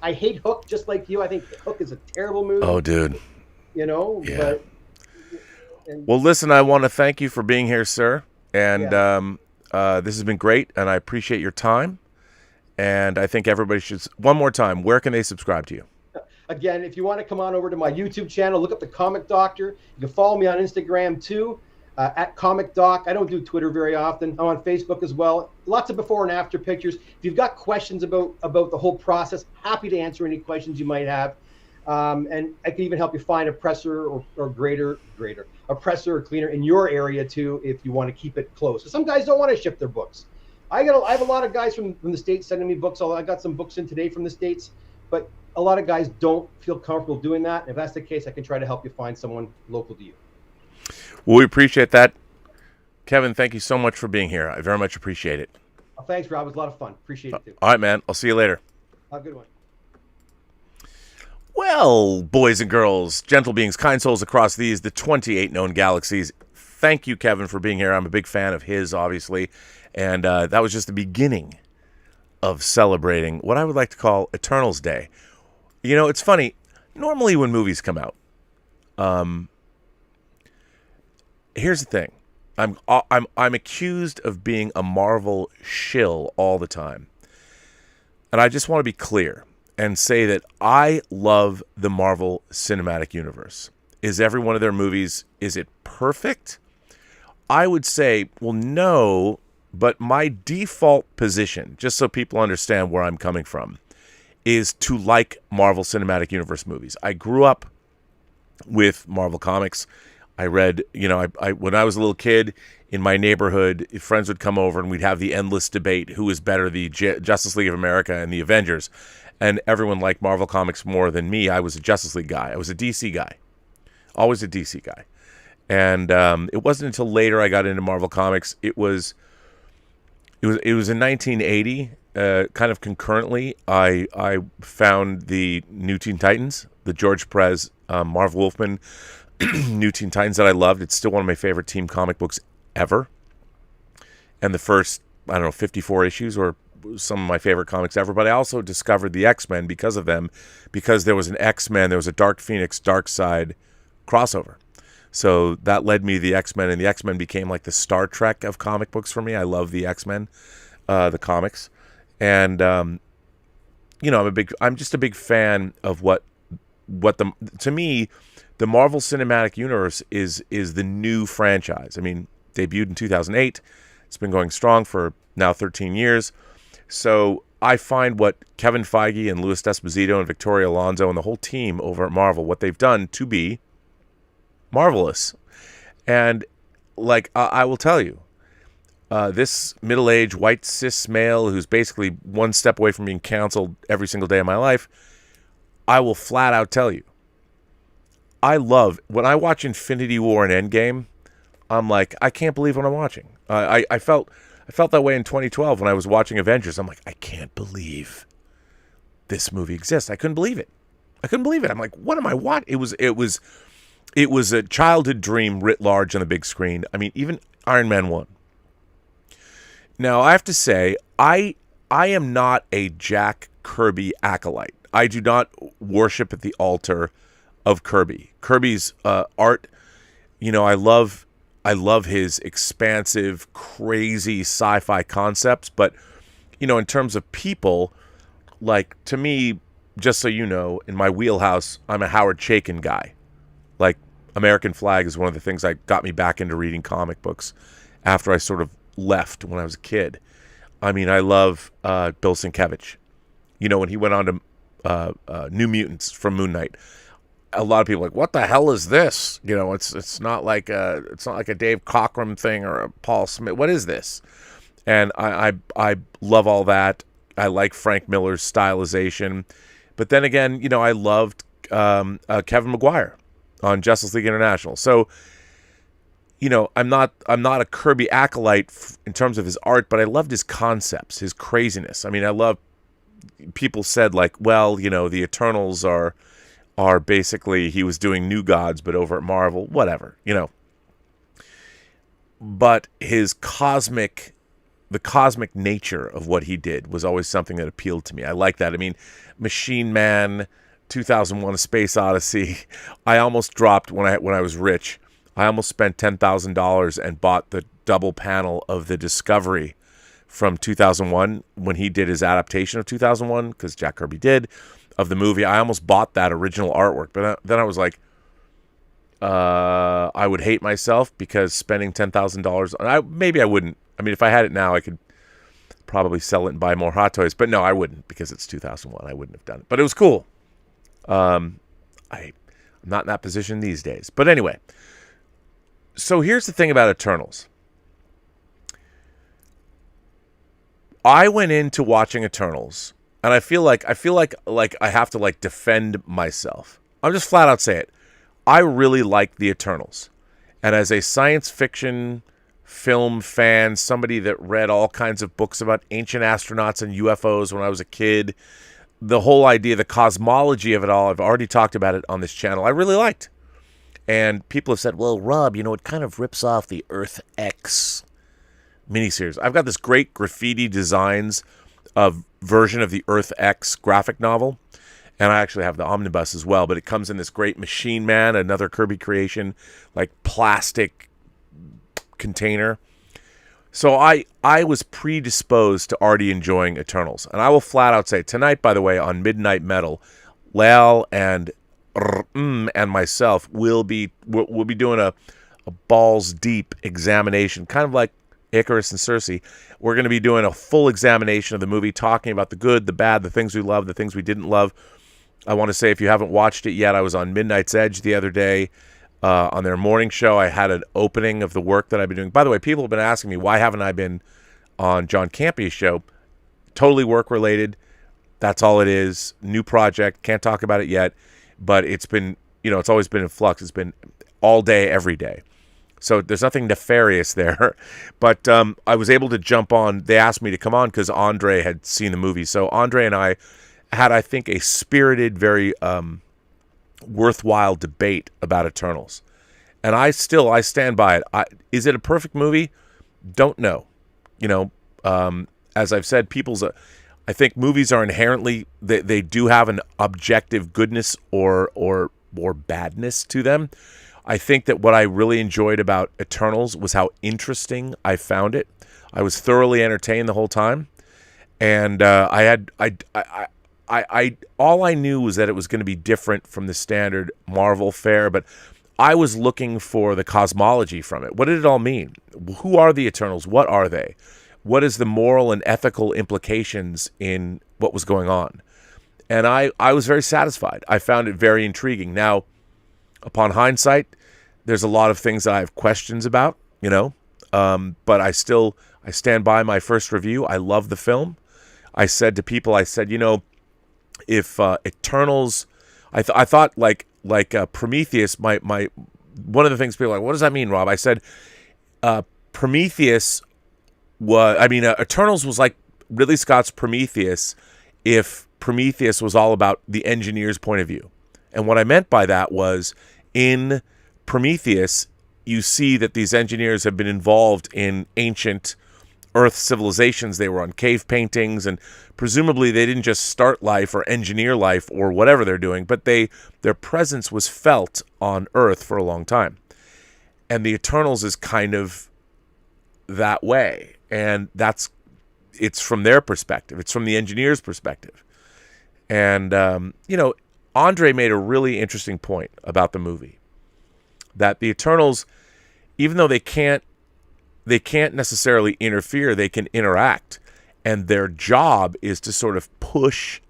[SPEAKER 5] I hate Hook just like you. I think Hook is a terrible movie.
[SPEAKER 1] Oh, dude.
[SPEAKER 5] Yeah.
[SPEAKER 1] Well, listen, I want to thank you for being here, sir. And this has been great, and I appreciate your time. And I think everybody should, one more time, where can they subscribe to you?
[SPEAKER 5] Again, if you want to come on over to my YouTube channel, look up The Comic Doctor. You can follow me on Instagram, too, at Comic Doc. I don't do Twitter very often. I'm on Facebook as well. Lots of before and after pictures. If you've got questions about the whole process, happy to answer any questions you might have. And I can even help you find a presser or grader, a presser or cleaner in your area too, if you want to keep it close. So some guys don't want to ship their books. I have a lot of guys from the States sending me books. I got some books in today from the States, but a lot of guys don't feel comfortable doing that. And if that's the case, I can try to help you find someone local to you.
[SPEAKER 1] Well, we appreciate that. Kevin, thank you so much for being here. I very much appreciate it.
[SPEAKER 5] Well, thanks, Rob. It was a lot of fun. Appreciate it too.
[SPEAKER 1] All right, man. I'll see you later.
[SPEAKER 5] Have a good one.
[SPEAKER 1] Well, boys and girls, gentle beings, kind souls across the 28 known galaxies, thank you, Kevin, for being here. I'm a big fan of his, obviously. And that was just the beginning of celebrating what I would like to call Eternals Day. You know, it's funny. Normally when movies come out, here's the thing. I'm accused of being a Marvel shill all the time. And I just want to be clear and say that I love the Marvel Cinematic Universe. Is every one of their movies, is it perfect? I would say, well, no, but my default position, just so people understand where I'm coming from, is to like Marvel Cinematic Universe movies. I grew up with Marvel Comics. I read, I when I was a little kid in my neighborhood, friends would come over and we'd have the endless debate who was better, the Justice League of America and the Avengers. And everyone liked Marvel Comics more than me. I was a Justice League guy. I was a DC guy. Always a DC guy. And it wasn't until later I got into Marvel Comics. It was in 1980, kind of concurrently, I found the New Teen Titans, the George Perez, Marv Wolfman New Teen Titans that I loved. It's still one of my favorite team comic books ever. And the first, 54 issues or some of my favorite comics ever. But I also discovered the X-Men because of them, because there was an X-Men, there was a Dark Phoenix, Dark Side crossover. So that led me to the X-Men, and the X-Men became like the Star Trek of comic books for me. I love the X-Men, the comics. And, I'm just a big fan of to me, the Marvel Cinematic Universe is the new franchise. I mean, debuted in 2008. It's been going strong for now 13 years. So I find what Kevin Feige and Louis D'Esposito and Victoria Alonso and the whole team over at Marvel, what they've done to be marvelous. And I will tell you, this middle-aged white cis male who's basically one step away from being canceled every single day of my life, I will flat out tell you, I love, when I watch Infinity War and Endgame, I'm like, I can't believe what I'm watching. I felt that way in 2012 when I was watching Avengers. I'm like, I can't believe this movie exists. I couldn't believe it. I'm like, what am I watching? It was a childhood dream writ large on the big screen. I mean, even Iron Man 1. Now, I have to say, I am not a Jack Kirby acolyte. I do not worship at the altar of Kirby. Kirby's art, I love his expansive, crazy sci-fi concepts, but, in terms of people, like, to me, just so you know, in my wheelhouse, I'm a Howard Chaykin guy. Like, American Flag is one of the things that got me back into reading comic books after I sort of left when I was a kid. I mean, I love Bill Sienkiewicz. When he went on to New Mutants from Moon Knight, a lot of people are like, what the hell is this? It's not like a Dave Cockrum thing or a Paul Smith. What is this? And I love all that. I like Frank Miller's stylization, but then again, I loved Kevin Maguire on Justice League International. So, I'm not a Kirby acolyte in terms of his art, but I loved his concepts, his craziness. I mean, I love. People said like, well, the Eternals are basically, he was doing New Gods, but over at Marvel, whatever, But the cosmic nature of what he did was always something that appealed to me. I like that. I mean, Machine Man, 2001: A Space Odyssey. I almost dropped when I was rich. I almost spent $10,000 and bought the double panel of the Discovery from 2001 when he did his adaptation of 2001, because Jack Kirby did, of the movie. I almost bought that original artwork, but then I was like, I would hate myself because spending $10,000. Maybe I wouldn't. I mean, if I had it now, I could probably sell it and buy more Hot Toys. But no, I wouldn't, because it's 2001. I wouldn't have done it. But it was cool. I'm not in that position these days. But anyway, so here's the thing about Eternals. I went into watching Eternals, and I feel like I have to like defend myself. I'm just flat out say it. I really like the Eternals. And as a science fiction film fan, somebody that read all kinds of books about ancient astronauts and UFOs when I was a kid, the whole idea, the cosmology of it all, I've already talked about it on this channel, I really liked. And people have said, well, Rob, it kind of rips off the Earth X miniseries. I've got this great graffiti designs of version of the Earth X graphic novel. And I actually have the omnibus as well, but it comes in this great Machine Man, another Kirby creation, like plastic container. So I was predisposed to already enjoying Eternals. And I will flat out say, tonight, by the way, on Midnight Metal, Lal and myself will be doing a balls deep examination, kind of like Icarus and Circe. We're going to be doing a full examination of the movie, talking about the good, the bad, the things we love, the things we didn't love. I want to say, if you haven't watched it yet, I was on Midnight's Edge the other day on their morning show. I had an opening of the work that I've been doing. By the way, people have been asking me, why haven't I been on John Campion's show? Totally work-related. That's all it is. New project. Can't talk about it yet. But it's been, it's always been in flux. It's been all day, every day. So there's nothing nefarious there. But I was able to jump on. They asked me to come on because Andre had seen the movie. So Andre and I had, I think, a spirited, very worthwhile debate about Eternals. And I stand by it. Is it a perfect movie? Don't know. As I've said, I think movies are inherently, they do have an objective goodness or badness to them. I think that what I really enjoyed about Eternals was how interesting I found it. I was thoroughly entertained the whole time. And all I knew was that it was going to be different from the standard Marvel fare, but I was looking for the cosmology from it. What did it all mean? Who are the Eternals? What are they? What is the moral and ethical implications in what was going on? And I was very satisfied. I found it very intriguing. Now, upon hindsight, there's a lot of things that I have questions about, but I stand by my first review. I love the film. I said to people, if Eternals, I thought like Prometheus, my one of the things people are like, what does that mean, Rob? I said Prometheus Eternals was like Ridley Scott's Prometheus if Prometheus was all about the engineer's point of view. And what I meant by that was, in Prometheus, you see that these engineers have been involved in ancient Earth civilizations. They were on cave paintings, and presumably they didn't just start life or engineer life or whatever they're doing, but their presence was felt on Earth for a long time. And the Eternals is kind of that way, and it's from their perspective. It's from the engineer's perspective. And Andre made a really interesting point about the movie, that the Eternals, even though they can't necessarily interfere, they can interact. And their job is to sort of push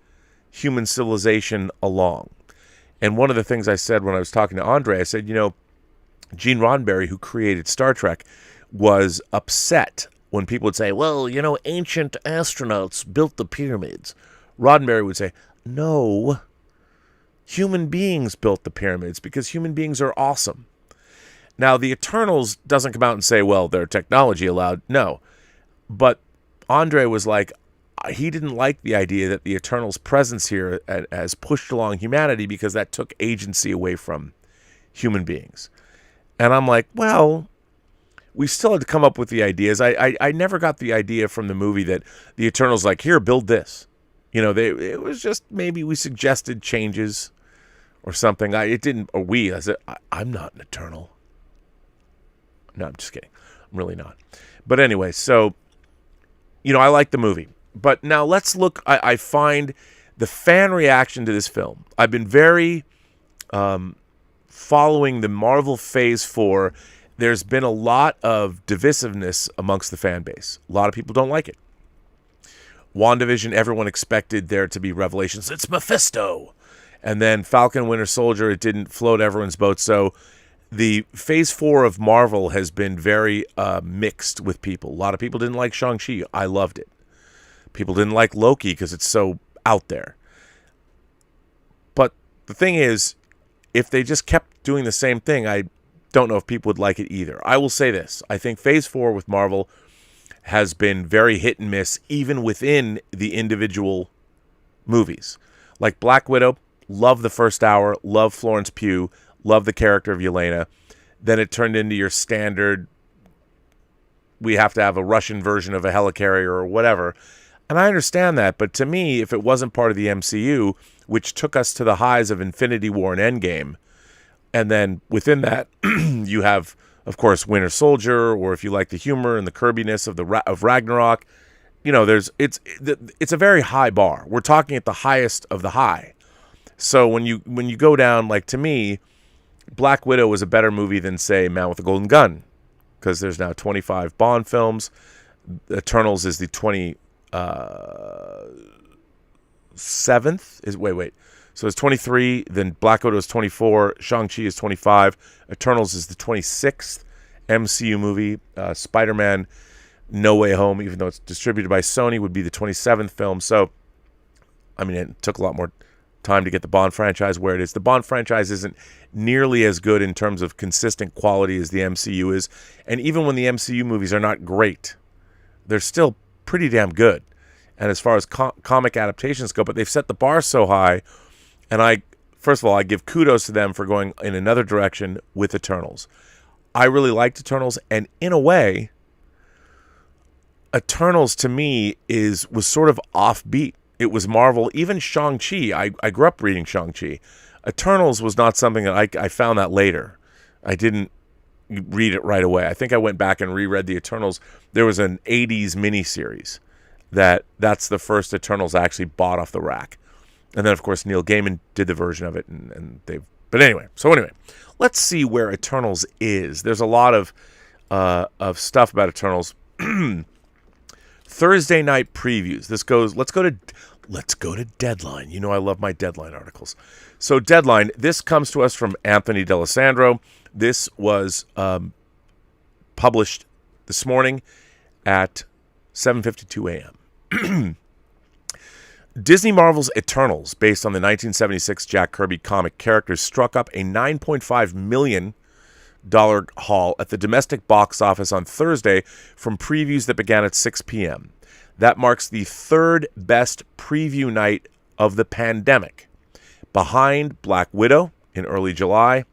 [SPEAKER 1] human civilization along. And one of the things I said when I was talking to Andre, I said, Gene Roddenberry, who created Star Trek, was upset when people would say, well, ancient astronauts built the pyramids. Roddenberry would say, no, human beings built the pyramids because human beings are awesome. Now, the Eternals doesn't come out and say, well, their technology allowed. No. But Andre was like, he didn't like the idea that the Eternals' presence here has pushed along humanity because that took agency away from human beings. And I'm like, well, we still had to come up with the ideas. I never got the idea from the movie that the Eternals like, here, build this. It was just maybe we suggested changes or something. I said, I'm not an Eternal. No, I'm just kidding. I'm really not. But anyway, so, I like the movie. But now let's look. I find the fan reaction to this film. I've been very following the Marvel Phase 4. There's been a lot of divisiveness amongst the fan base. A lot of people don't like it. WandaVision, everyone expected there to be revelations. It's Mephisto. And then Falcon Winter Soldier, it didn't float everyone's boat. So the Phase 4 of Marvel has been very mixed with people. A lot of people didn't like Shang-Chi. I loved it. People didn't like Loki because it's so out there. But the thing is, if they just kept doing the same thing, I don't know if people would like it either. I will say this. I think Phase 4 with Marvel has been very hit and miss, even within the individual movies. Like Black Widow, love the first hour, love Florence Pugh, love the character of Yelena. Then it turned into your standard, we have to have a Russian version of a helicarrier or whatever. And I understand that, but to me, if it wasn't part of the MCU, which took us to the highs of Infinity War and Endgame, and then within that, you have, of course, Winter Soldier, or if you like the humor and the Kirbiness of Ragnarok, you know, it's a very high bar. We're talking at the highest of the high. So when you go down, like, to me, Black Widow was a better movie than, say, Man with a Golden Gun, because there's now 25 Bond films. Eternals is the 27th. Wait. So it's 23, then Black Widow is 24, Shang-Chi is 25, Eternals is the 26th MCU movie, Spider-Man No Way Home, even though it's distributed by Sony, would be the 27th film. So, I mean, it took a lot more time to get the Bond franchise where it is. The Bond franchise isn't nearly as good in terms of consistent quality as the MCU is, and even when the MCU movies are not great, they're still pretty damn good. And as far as comic adaptations go, but they've set the bar so high. And first of all, I give kudos to them for going in another direction with Eternals. I really liked Eternals, and in a way, Eternals to me was sort of offbeat. It was Marvel, even Shang-Chi. I grew up reading Shang-Chi. Eternals was not something that I found that later. I didn't read it right away. I think I went back and reread the Eternals. There was an 80s miniseries that's the first Eternals I actually bought off the rack. And then, of course, Neil Gaiman did the version of it, But anyway, let's see where Eternals is. There's a lot of stuff about Eternals. Thursday night previews. Let's go to Deadline. You know I love my Deadline articles. So Deadline. This comes to us from Anthony D'Alessandro. This was published this morning at 7:52 a.m. Disney Marvel's Eternals, based on the 1976 Jack Kirby comic characters, struck up a $9.5 million haul at the domestic box office on Thursday from previews that began at 6 p.m. That marks the third best preview night of the pandemic, behind Black Widow in early July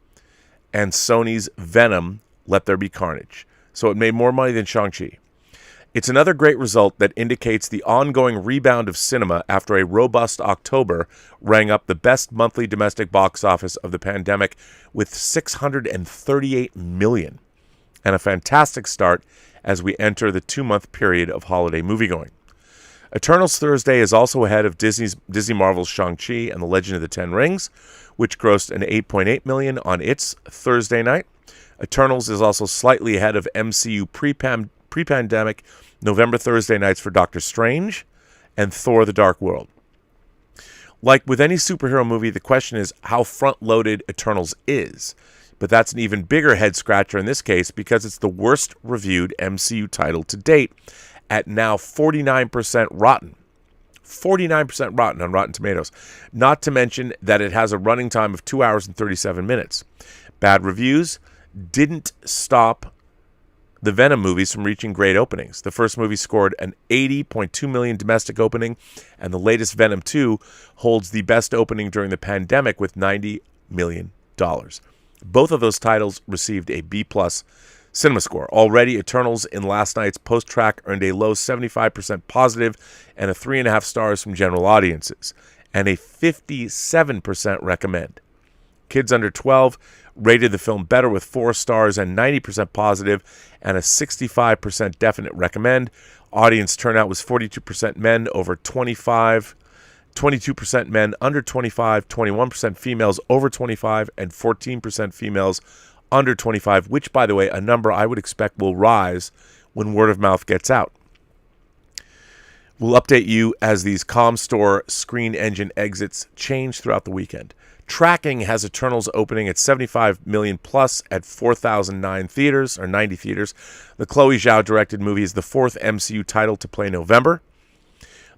[SPEAKER 1] and Sony's Venom, Let There Be Carnage. So it made more money than Shang-Chi. It's another great result that indicates the ongoing rebound of cinema after a robust October rang up the best monthly domestic box office of the pandemic with $638 million, and a fantastic start as we enter the 2-month period of holiday moviegoing. Eternals Thursday is also ahead of Disney Marvel's Shang-Chi and the Legend of the Ten Rings, which grossed an $8.8 million on its Thursday night. Eternals is also slightly ahead of MCU pre-pandemic November Thursday nights for Doctor Strange and Thor: The Dark World. Like with any superhero movie, the question is how front-loaded Eternals is. But that's an even bigger head-scratcher in this case because it's the worst-reviewed MCU title to date at now 49% rotten. 49% rotten on Rotten Tomatoes. Not to mention that it has a running time of 2 hours and 37 minutes. Bad reviews didn't stop the Venom movies from reaching great openings. The first movie scored an $80.2 million domestic opening, and the latest Venom 2 holds the best opening during the pandemic with $90 million. Both of those titles received a B+ cinema score. Already, Eternals in last night's post-track earned a low 75% positive and a 3.5 stars from general audiences, and a 57% recommend. Kids under 12 rated the film better with 4 stars and 90% positive and a 65% definite recommend. Audience turnout was 42% men over 25, 22% men under 25, 21% females over 25, and 14% females under 25, which, by the way, a number I would expect will rise when word of mouth gets out. We'll update you as these Comstore screen engine exits change throughout the weekend. Tracking has Eternals opening at 75 million plus at 4,009 theaters, or 90 theaters. The Chloe Zhao directed movie is the fourth MCU title to play November.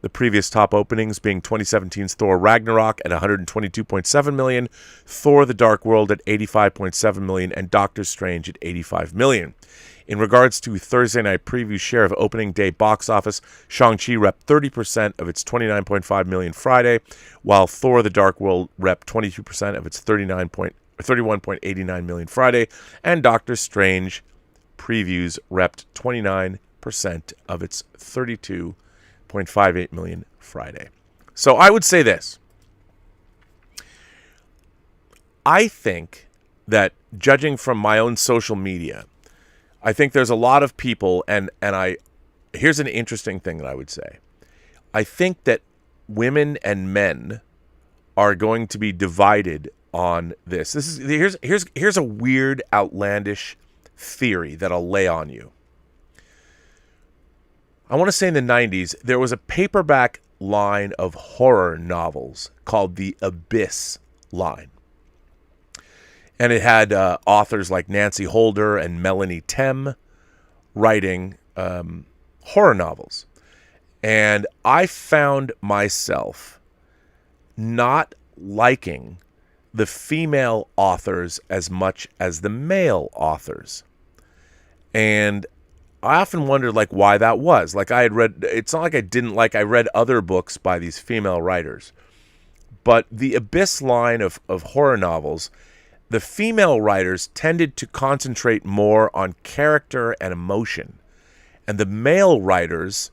[SPEAKER 1] The previous top openings being 2017's Thor Ragnarok at 122.7 million, Thor: The Dark World at 85.7 million, and Doctor Strange at 85 million. In regards to Thursday night preview share of opening day box office, Shang-Chi repped 30% of its 29.5 million Friday, while Thor: The Dark World repped 22% of its 31.89 million Friday, and Doctor Strange previews repped 29% of its 32.58 million Friday. So I would say this. I think that, judging from my own social media, I think there's a lot of people, and here's an interesting thing that I would say. I think that women and men are going to be divided on this. Here's a weird, outlandish theory that I'll lay on you. I want to say in the 90s, there was a paperback line of horror novels called the Abyss line. And it had authors like Nancy Holder and Melanie Tem writing horror novels. And I found myself not liking the female authors as much as the male authors. And I often wondered why that was. I had read, it's not like I didn't I read other books by these female writers. But the Abyss line of horror novels, the female writers tended to concentrate more on character and emotion, and the male writers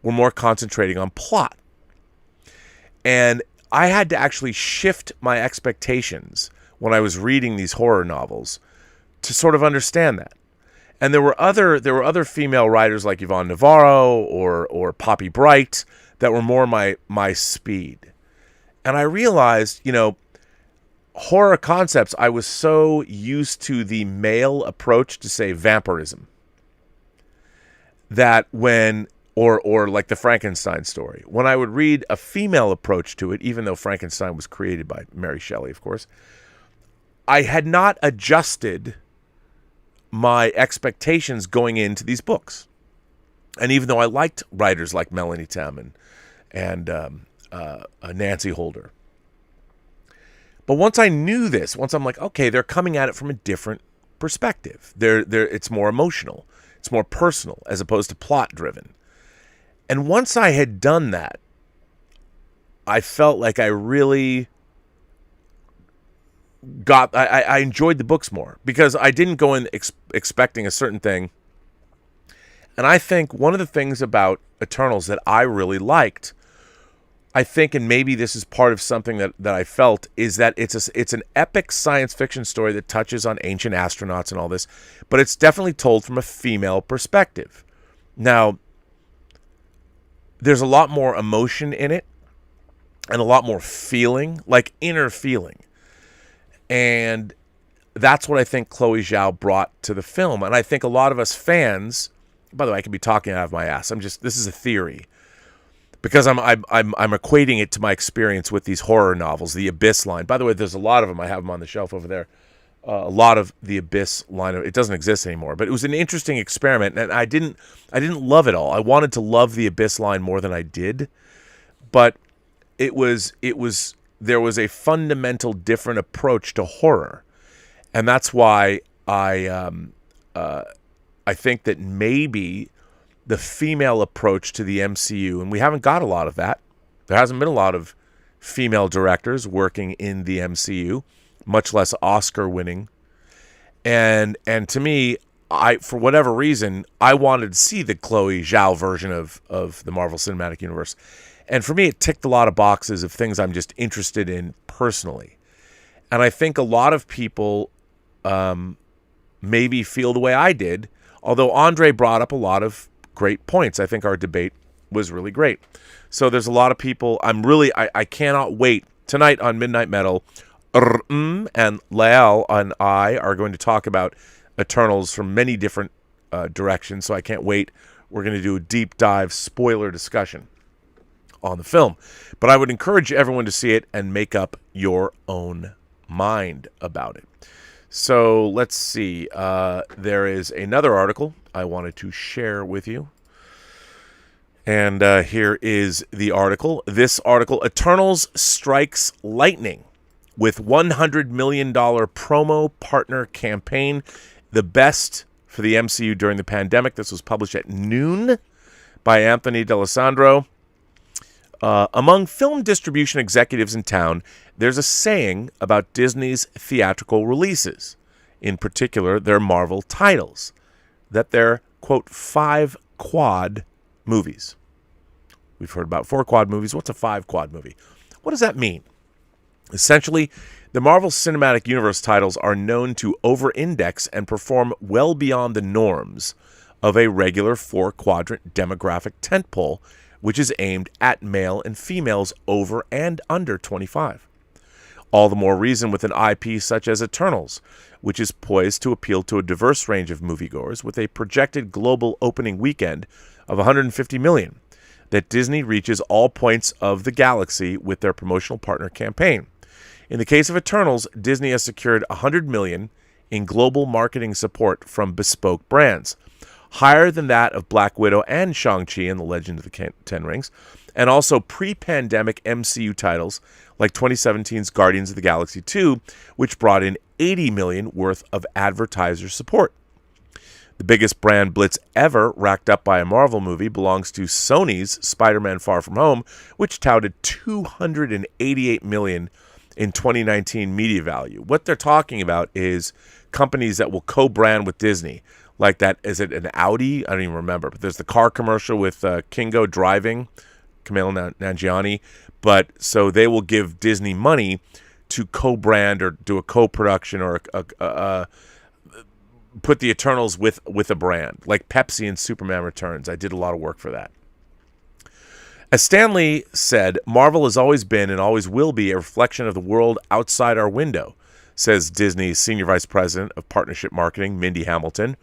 [SPEAKER 1] were more concentrating on plot. And I had to actually shift my expectations when I was reading these horror novels to sort of understand that. And there were other female writers like Yvonne Navarro or Poppy Bright that were more my speed. And I realized, horror concepts, I was so used to the male approach to, say, vampirism, that or like the Frankenstein story, when I would read a female approach to it, even though Frankenstein was created by Mary Shelley, of course, I had not adjusted my expectations going into these books. And even though I liked writers like Melanie Tem and Nancy Holder, but once I knew this, once I'm like, okay, they're coming at it from a different perspective. It's more emotional. It's more personal as opposed to plot driven. And once I had done that, I felt like I really I enjoyed the books more, because I didn't go in expecting a certain thing. And I think one of the things about Eternals that I really liked, I think, and maybe this is part of something that I felt, is that it's an epic science fiction story that touches on ancient astronauts and all this, but it's definitely told from a female perspective. Now, there's a lot more emotion in it and a lot more feeling, like inner feeling. And that's what I think Chloe Zhao brought to the film. And I think a lot of us fans, by the way, I could be talking out of my ass. This is a theory, because I'm equating it to my experience with these horror novels, the Abyss line. By the way, there's a lot of them. I have them on the shelf over there. A lot of the Abyss line. It doesn't exist anymore, but it was an interesting experiment, and I didn't love it all. I wanted to love the Abyss line more than I did, but there was a fundamental different approach to horror, and that's why I think that maybe the female approach to the MCU, and we haven't got a lot of that. There hasn't been a lot of female directors working in the MCU, much less Oscar-winning. And to me, for whatever reason, I wanted to see the Chloe Zhao version of the Marvel Cinematic Universe. And for me, it ticked a lot of boxes of things I'm just interested in personally. And I think a lot of people maybe feel the way I did, although Andre brought up a lot of great points. I think our debate was really great. So there's a lot of people. I cannot wait. Tonight on Midnight Metal, and Lael and I are going to talk about Eternals from many different directions. So I can't wait. We're going to do a deep dive spoiler discussion. on the film. But I would encourage everyone to see it and make up your own mind about it. So let's see. There is another article I wanted to share with you. And here is the article. This article, Eternals strikes lightning with $100 million promo partner campaign. The best for the MCU during the pandemic. This was published at noon by Anthony D'Alessandro. Among film distribution executives in town, there's a saying about Disney's theatrical releases, in particular their Marvel titles, that they're, quote, 5 quad movies. We've heard about 4 quad movies. What's a 5 quad movie? What does that mean? Essentially, the Marvel Cinematic Universe titles are known to over-index and perform well beyond the norms of a regular 4-quadrant demographic tentpole, which is aimed at male and females over and under 25. All the more reason with an IP such as Eternals, which is poised to appeal to a diverse range of moviegoers with a projected global opening weekend of 150 million, that Disney reaches all points of the galaxy with their promotional partner campaign. In the case of Eternals, Disney has secured $100 million in global marketing support from bespoke brands, higher than that of Black Widow and Shang-Chi and the Legend of the Ten Rings, and also pre-pandemic MCU titles like 2017's Guardians of the Galaxy 2, which brought in $80 million worth of advertiser support. The biggest brand blitz ever racked up by a Marvel movie belongs to Sony's Spider-Man Far From Home, which touted $288 million in 2019 media value. What they're talking about is companies that will co-brand with Disney. Like that, is it an Audi? I don't even remember. But there's the car commercial with Kingo driving, Kumail Nanjiani. But so they will give Disney money to co-brand or do a co-production or put the Eternals with a brand. Like Pepsi and Superman Returns. I did a lot of work for that. As Stan Lee said, Marvel has always been and always will be a reflection of the world outside our window, says Disney's Senior Vice President of Partnership Marketing, Mindy Hamilton.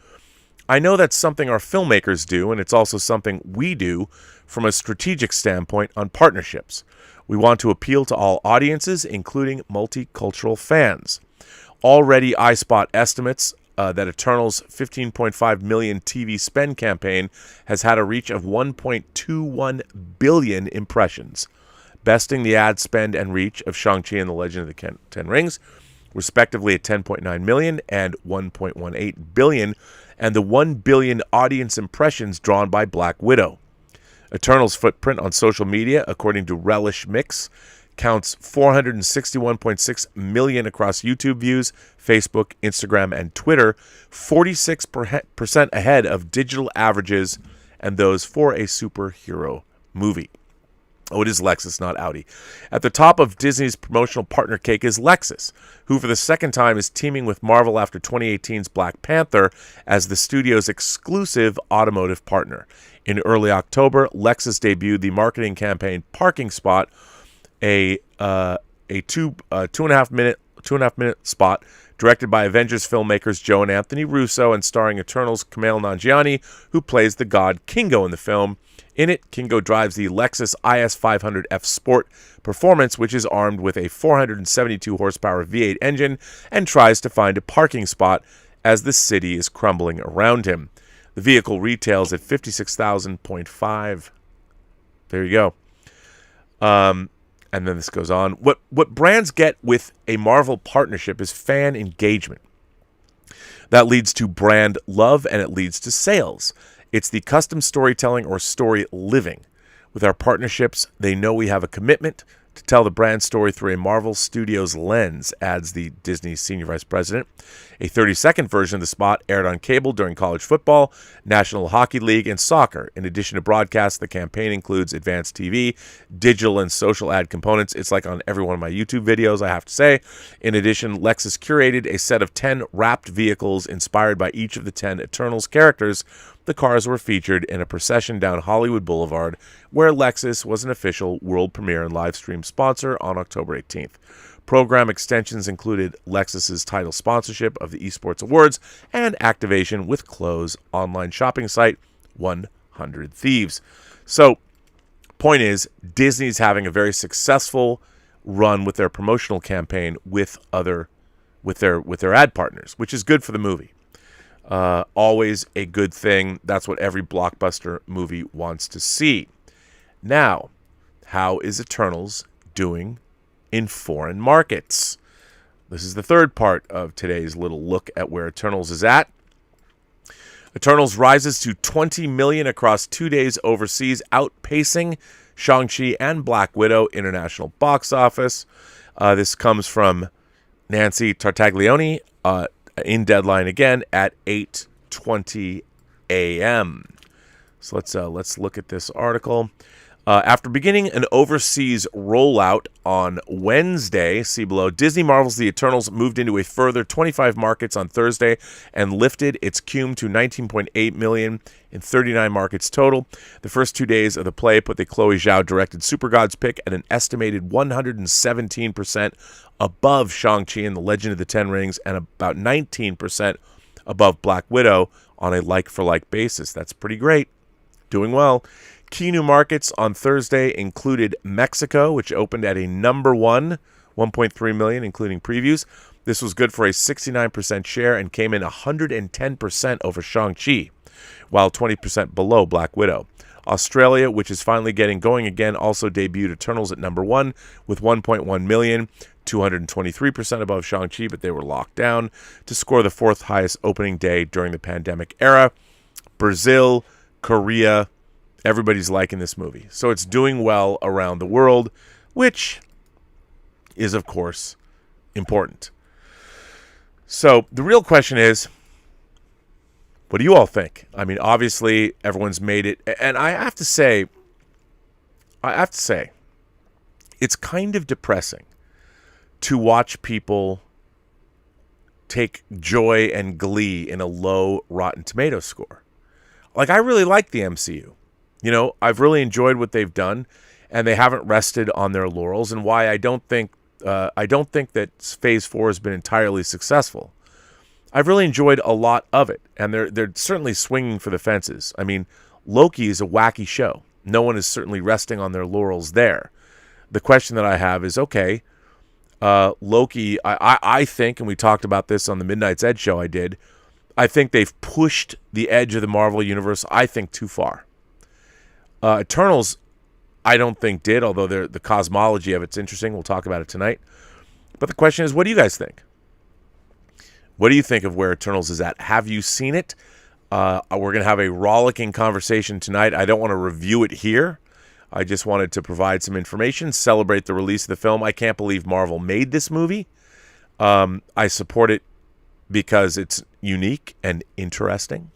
[SPEAKER 1] I know that's something our filmmakers do, and it's also something we do from a strategic standpoint on partnerships. We want to appeal to all audiences, including multicultural fans. Already, I spot estimates that Eternals' 15.5 million TV spend campaign has had a reach of 1.21 billion impressions, besting the ad spend and reach of Shang-Chi and the Legend of the Ten Rings, respectively at 10.9 million and 1.18 billion, and the 1 billion audience impressions drawn by Black Widow. Eternals' footprint on social media, according to Relish Mix, counts 461.6 million across YouTube views, Facebook, Instagram, and Twitter, 46% ahead of digital averages and those for a superhero movie. Oh, it is Lexus, not Audi. At the top of Disney's promotional partner cake is Lexus, who for the second time is teaming with Marvel after 2018's Black Panther as the studio's exclusive automotive partner. In early October, Lexus debuted the marketing campaign Parking Spot, a two and a half minute spot directed by Avengers filmmakers Joe and Anthony Russo and starring Eternals' Kumail Nanjiani, who plays the god Kingo in the film. In it, Kingo drives the Lexus IS 500F Sport Performance, which is armed with a 472 horsepower V8 engine, and tries to find a parking spot as the city is crumbling around him. The vehicle retails at $56,000.5. There you go. And then this goes on. What brands get with a Marvel partnership is fan engagement. That leads to brand love and it leads to sales. It's the custom storytelling or story living. With our partnerships, they know we have a commitment to tell the brand story through a Marvel Studios lens, adds the Disney Senior Vice President. A 30-second version of the spot aired on cable during college football, National Hockey League, and soccer. In addition to broadcast, the campaign includes advanced TV, digital, and social ad components. It's like on every one of my YouTube videos, I have to say. In addition, Lexus curated a set of 10 wrapped vehicles inspired by each of the 10 Eternals characters. The cars were featured in a procession down Hollywood Boulevard, where Lexus was an official world premiere and live stream sponsor on October 18th. Program extensions included Lexus's title sponsorship of the Esports Awards and activation with Close online shopping site 100 Thieves. So, point is, Disney's having a very successful run with their promotional campaign with their ad partners, which is good for the movie. Always a good thing. That's what every blockbuster movie wants to see. Now, how is Eternals doing in foreign markets? This is the third part of today's little look at where Eternals is at. Eternals rises to $20 million across 2 days overseas, outpacing Shang-Chi and Black Widow international box office. This comes from Nancy Tartaglione in Deadline again at 8:20 a.m. So let's look at this article. After beginning an overseas rollout on Wednesday, see below, Disney Marvel's The Eternals moved into a further 25 markets on Thursday and lifted its cum to $19.8 million in 39 markets total. The first 2 days of the play put the Chloe Zhao-directed Supergods pick at an estimated 117% above Shang-Chi and the Legend of the Ten Rings and about 19% above Black Widow on a like-for-like basis. That's pretty great. Doing well. Key new markets on Thursday included Mexico, which opened at a number one, 1.3 million, including previews. This was good for a 69% share and came in 110% over Shang-Chi, while 20% below Black Widow. Australia, which is finally getting going again, also debuted Eternals at number one with 1.1 million, 223% above Shang-Chi, but they were locked down to score the fourth highest opening day during the pandemic era. Brazil, Korea, everybody's liking this movie. So it's doing well around the world, which is, of course, important. So the real question is, what do you all think? I mean, obviously, everyone's made it. And I have to say, it's kind of depressing to watch people take joy and glee in a low Rotten Tomatoes score. Like, I really like the MCU. You know, I've really enjoyed what they've done, and they haven't rested on their laurels. And why I don't think that Phase 4 has been entirely successful. I've really enjoyed a lot of it, and they're certainly swinging for the fences. I mean, Loki is a wacky show. No one is certainly resting on their laurels there. The question that I have is, okay, Loki, I think, and we talked about this on the Midnight's Edge show I think they've pushed the edge of the Marvel Universe, I think, too far. Eternals, I don't think did, although the cosmology of it's interesting. We'll talk about it tonight. But the question is, what do you guys think? What do you think of where Eternals is at? Have you seen it? We're going to have a rollicking conversation tonight. I don't want to review it here. I just wanted to provide some information, celebrate the release of the film. I can't believe Marvel made this movie. I support it because it's unique and interesting.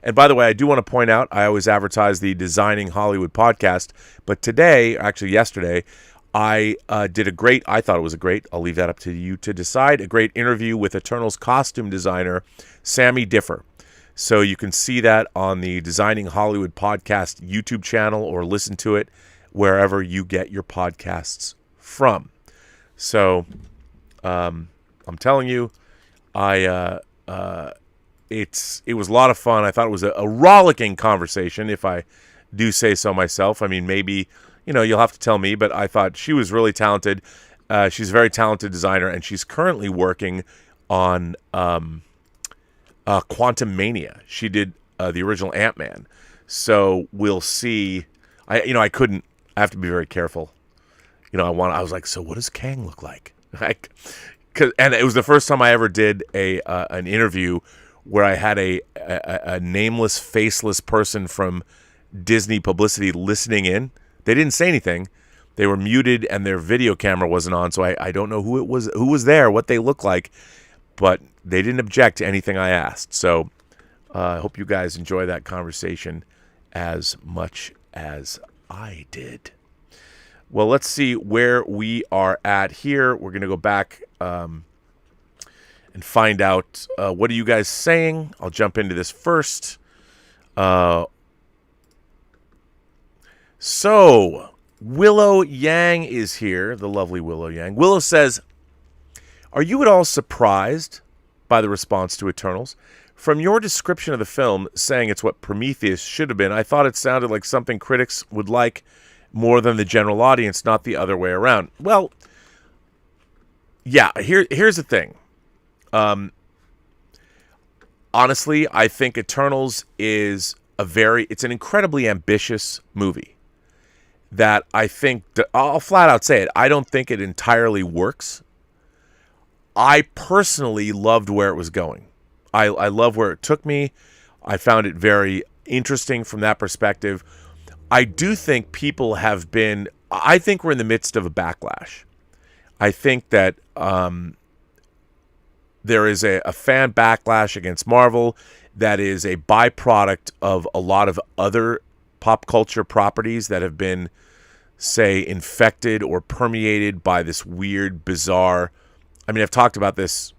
[SPEAKER 1] And by the way, I do want to point out, I always advertise the Designing Hollywood podcast, but today, actually yesterday, I thought it was a great, I'll leave that up to you to decide, a great interview with Eternals costume designer Sammy Differ. So you can see that on the Designing Hollywood podcast YouTube channel or listen to it wherever you get your podcasts from. So I'm telling you, it was a lot of fun. I thought it was a rollicking conversation, if I do say so myself. I mean, maybe, you'll have to tell me, but I thought she was really talented. She's a very talented designer, and she's currently working on Quantum Mania. She did the original Ant-Man. So we'll see. I have to be very careful. I was like, so what does Kang look like? And it was the first time I ever did an interview where I had a nameless, faceless person from Disney publicity listening in. They didn't say anything. They were muted and their video camera wasn't on, so I don't know who was there, what they look like, but they didn't object to anything I asked. So I hope you guys enjoy that conversation as much as I did. Well, let's see where we are at here. We're going to go back and find out what are you guys saying. I'll jump into this first. So, Willow Yang is here, the lovely Willow Yang. Willow says, are you at all surprised by the response to Eternals? From your description of the film, saying it's what Prometheus should have been, I thought it sounded like something critics would like, more than the general audience, not the other way around. Well, yeah, here's the thing. Honestly, I think Eternals is it's an incredibly ambitious movie that I think, I'll flat out say it, I don't think it entirely works. I personally loved where it was going. I love where it took me. I found it very interesting from that perspective. I do think I think we're in the midst of a backlash. I think that there is a fan backlash against Marvel that is a byproduct of a lot of other pop culture properties that have been, say, infected or permeated by this weird, bizarre... I mean, I've talked about this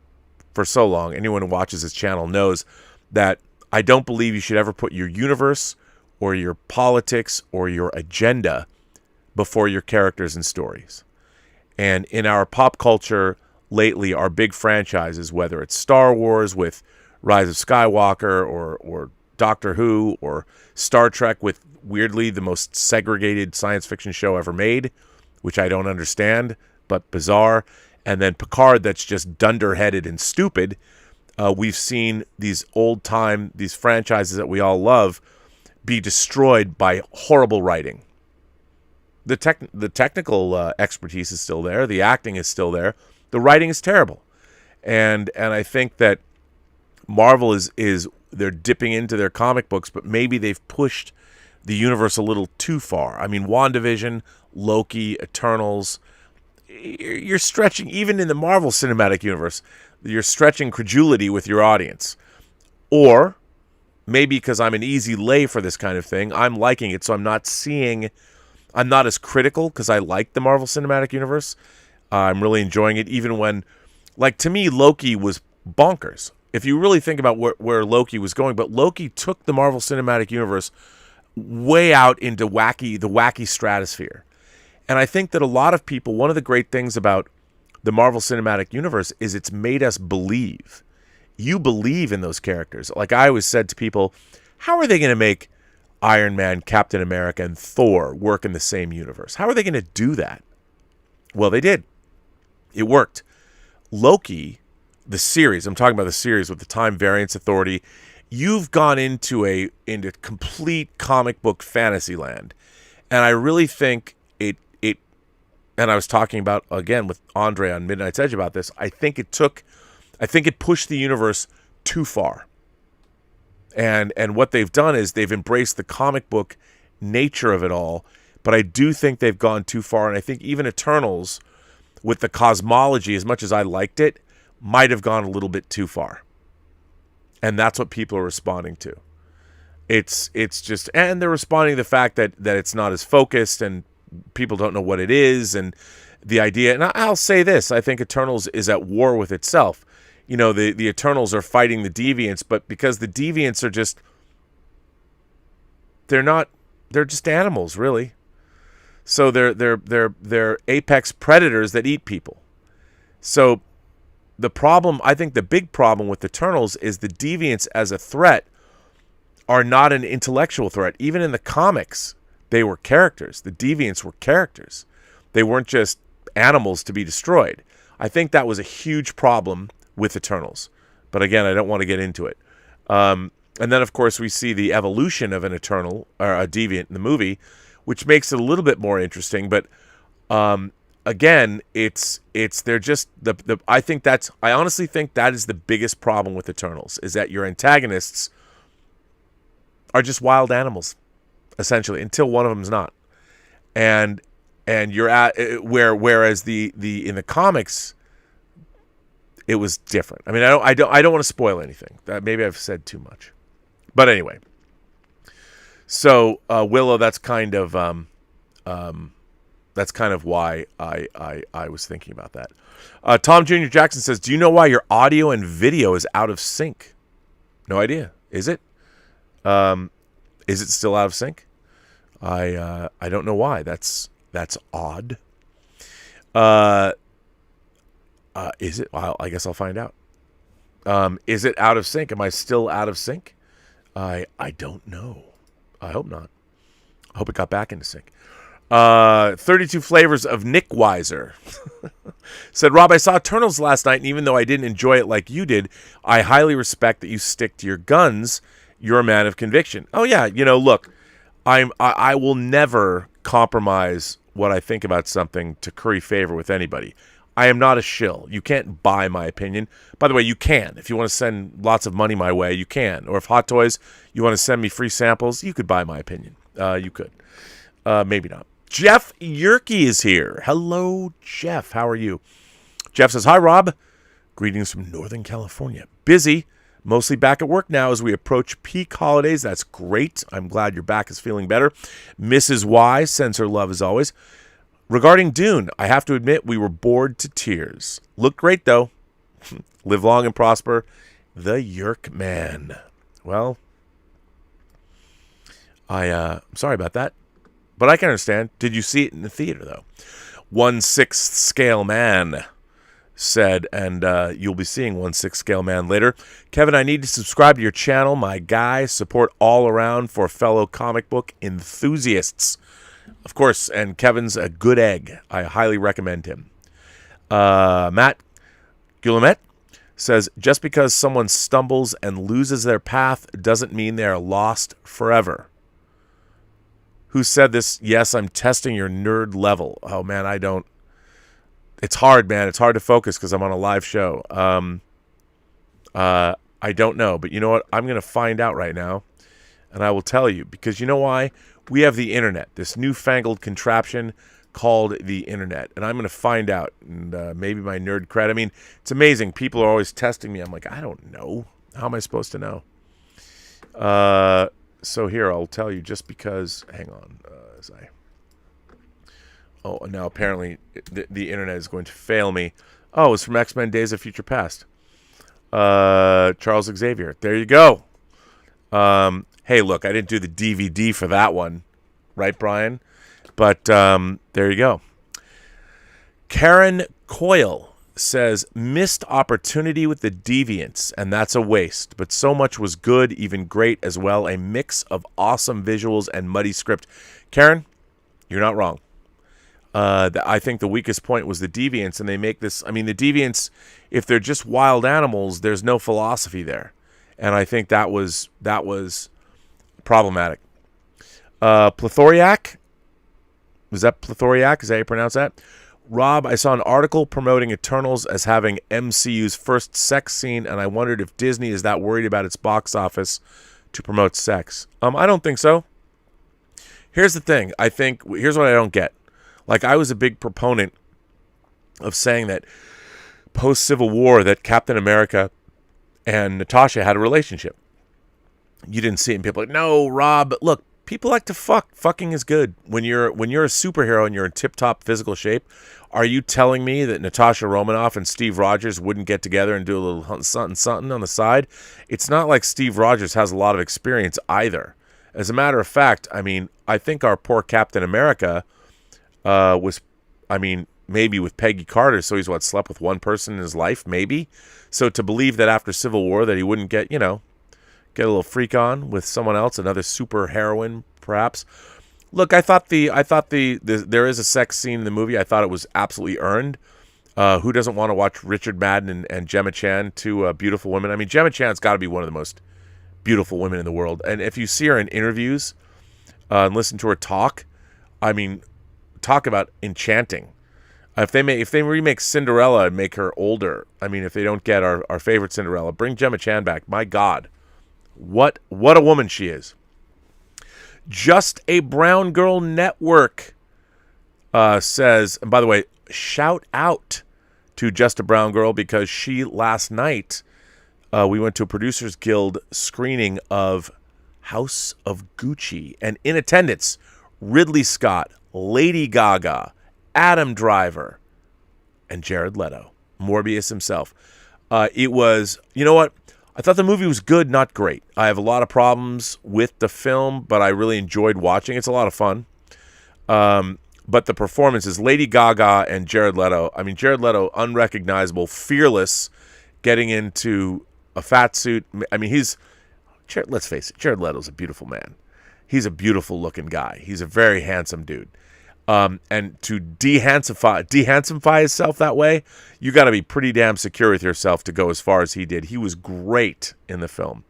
[SPEAKER 1] for so long. Anyone who watches this channel knows that I don't believe you should ever put your universe or your politics or your agenda before your characters and stories. And in our pop culture lately, our big franchises, whether it's Star Wars with Rise of Skywalker or Doctor Who or Star Trek with, weirdly, the most segregated science fiction show ever made, which I don't understand, but bizarre, and then Picard that's just dunderheaded and stupid, we've seen these these franchises that we all love be destroyed by horrible writing. The technical expertise is still there. The acting is still there. The writing is terrible. And I think that Marvel is they're dipping into their comic books, but maybe they've pushed the universe a little too far. I mean, WandaVision, Loki, Eternals, you're stretching, even in the Marvel Cinematic Universe, you're stretching credulity with your audience. Or maybe because I'm an easy lay for this kind of thing, I'm liking it, so I'm not as critical because I like the Marvel Cinematic Universe. I'm really enjoying it, even when, like, to me, Loki was bonkers. If you really think about where Loki was going, but Loki took the Marvel Cinematic Universe way out into the wacky stratosphere. And I think that a lot of people, one of the great things about the Marvel Cinematic Universe is it's made us believe. You believe in those characters. Like I always said to people, how are they going to make Iron Man, Captain America, and Thor work in the same universe? How are they going to do that? Well, they did. It worked. Loki, the series, I'm talking about the series with the Time Variance Authority, you've gone into complete comic book fantasy land. And I really think and I was talking about, again, with Andre on Midnight's Edge about this, I think it pushed the universe too far. And what they've done is they've embraced the comic book nature of it all, but I do think they've gone too far, and I think even Eternals, with the cosmology, as much as I liked it, might have gone a little bit too far. And that's what people are responding to. It's just, and they're responding to the fact that it's not as focused, and people don't know what it is, and the idea, and I'll say this, I think Eternals is at war with itself. You know, the Eternals are fighting the Deviants, but because the Deviants are just, they're just animals, really. So they're apex predators that eat people. So the problem, I think the big problem with Eternals is the Deviants as a threat are not an intellectual threat. Even in the comics, they were characters. The Deviants were characters. They weren't just animals to be destroyed. I think that was a huge problem with Eternals. But again, I don't want to get into it. And then, of course, we see the evolution of an Eternal, or a Deviant in the movie, which makes it a little bit more interesting. But again, they're just I honestly think that is the biggest problem with Eternals, is that your antagonists are just wild animals, essentially, until one of them's not. And you're at whereas the in the comics it was different. I mean, I don't want to spoil anything. That maybe I've said too much. But anyway. So Willow, that's kind of why I was thinking about that. Tom Jr. Jackson says, "Do you know why your audio and video is out of sync?" No idea. Is it? Is it still out of sync? I don't know why. That's odd. Is it? Well, I guess I'll find out. Is it out of sync? Am I still out of sync? I don't know. I hope not. I hope it got back into sync. 32 flavors of Nick Weiser. Said, Rob, I saw Eternals last night, and even though I didn't enjoy it like you did, I highly respect that you stick to your guns. You're a man of conviction. Oh, yeah. Look, I will never compromise what I think about something to curry favor with anybody. I am not a shill. You can't buy my opinion. By the way, you can. If you want to send lots of money my way, you can. Or if Hot Toys, you want to send me free samples, you could buy my opinion. You could. Maybe not. Jeff Yerke is here. Hello, Jeff. How are you? Jeff says, hi, Rob. Greetings from Northern California. Busy. Mostly back at work now as we approach peak holidays. That's great. I'm glad your back is feeling better. Mrs. Y sends her love as always. Regarding Dune, I have to admit we were bored to tears. Looked great, though. Live long and prosper. The Yerk Man. Well, I'm sorry about that. But I can understand. Did you see it in the theater, though? 1/6 Scale Man said, and you'll be seeing 1/6 Scale Man later. Kevin, I need to subscribe to your channel. My guy, support all around for fellow comic book enthusiasts. Of course, and Kevin's a good egg. I highly recommend him. Matt Guillemet says, just because someone stumbles and loses their path doesn't mean they are lost forever. Who said this? Yes, I'm testing your nerd level. Oh, man, I don't. It's hard, man. It's hard to focus because I'm on a live show. I don't know. But you know what? I'm going to find out right now. And I will tell you. Because you know why? We have the internet. This newfangled contraption called the internet. And I'm going to find out. And maybe my nerd cred. I mean, it's amazing. People are always testing me. I'm like, I don't know. How am I supposed to know? So here, I'll tell you just because, hang on, now apparently the internet is going to fail me. Oh, it's from X-Men Days of Future Past. Charles Xavier. There you go. Hey, look, I didn't do the DVD for that one. Right, Brian? But there you go. Karen Coyle says, missed opportunity with the Deviants, and that's a waste. But so much was good, even great as well. A mix of awesome visuals and muddy script. Karen, you're not wrong. I think the weakest point was the Deviants, and they make this. I mean, the Deviants, if they're just wild animals, there's no philosophy there, and I think that was problematic. Plethoriac, was that Plethoriac? Is that how you pronounce that? Rob, I saw an article promoting Eternals as having MCU's first sex scene, and I wondered if Disney is that worried about its box office to promote sex. I don't think so. Here's the thing. Here's what I don't get. Like, I was a big proponent of saying that post-Civil War that Captain America and Natasha had a relationship. You didn't see it, and people are like, no, Rob, look, people like to fuck. Fucking is good. When you're a superhero and you're in tip-top physical shape, are you telling me that Natasha Romanoff and Steve Rogers wouldn't get together and do a little something on the side? It's not like Steve Rogers has a lot of experience either. As a matter of fact, I mean, I think our poor Captain America was, I mean, maybe with Peggy Carter, so he's slept with one person in his life, maybe. So to believe that after Civil War that he wouldn't get a little freak on with someone else, another super heroine, perhaps. Look, I thought there is a sex scene in the movie. I thought it was absolutely earned. Who doesn't want to watch Richard Madden and Gemma Chan, two beautiful women? I mean, Gemma Chan's got to be one of the most beautiful women in the world. And if you see her in interviews and listen to her talk, I mean, talk about enchanting. If they remake Cinderella and make her older, I mean, if they don't get our favorite Cinderella, bring Gemma Chan back. My God. What a woman she is. Just a Brown Girl Network says, and by the way, shout out to Just a Brown Girl, because she last night, we went to a Producers Guild screening of House of Gucci, and in attendance, Ridley Scott, Lady Gaga, Adam Driver, and Jared Leto, Morbius himself. It was, you know what? I thought the movie was good, not great. I have a lot of problems with the film, but I really enjoyed watching. It's a lot of fun. But the performances, Lady Gaga and Jared Leto, I mean, Jared Leto, unrecognizable, fearless, getting into a fat suit. I mean, let's face it, Jared Leto's a beautiful man. He's a beautiful looking guy. He's a very handsome dude. And to de-handsify himself that way, you got to be pretty damn secure with yourself to go as far as he did. He was great in the film,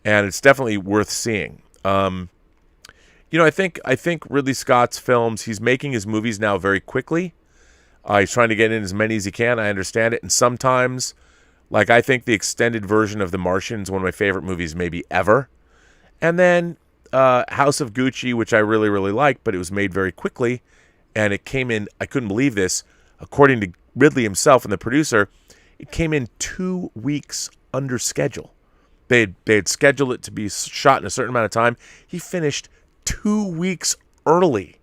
[SPEAKER 1] and it's definitely worth seeing. I think Ridley Scott's films, he's making his movies now very quickly. He's trying to get in as many as he can. I understand it. And sometimes, like, I think the extended version of The Martian is one of my favorite movies maybe ever. And then House of Gucci, which I really, really like, but it was made very quickly. And it came in, I couldn't believe this, according to Ridley himself and the producer, it came in 2 weeks under schedule. They had scheduled it to be shot in a certain amount of time. He finished 2 weeks early.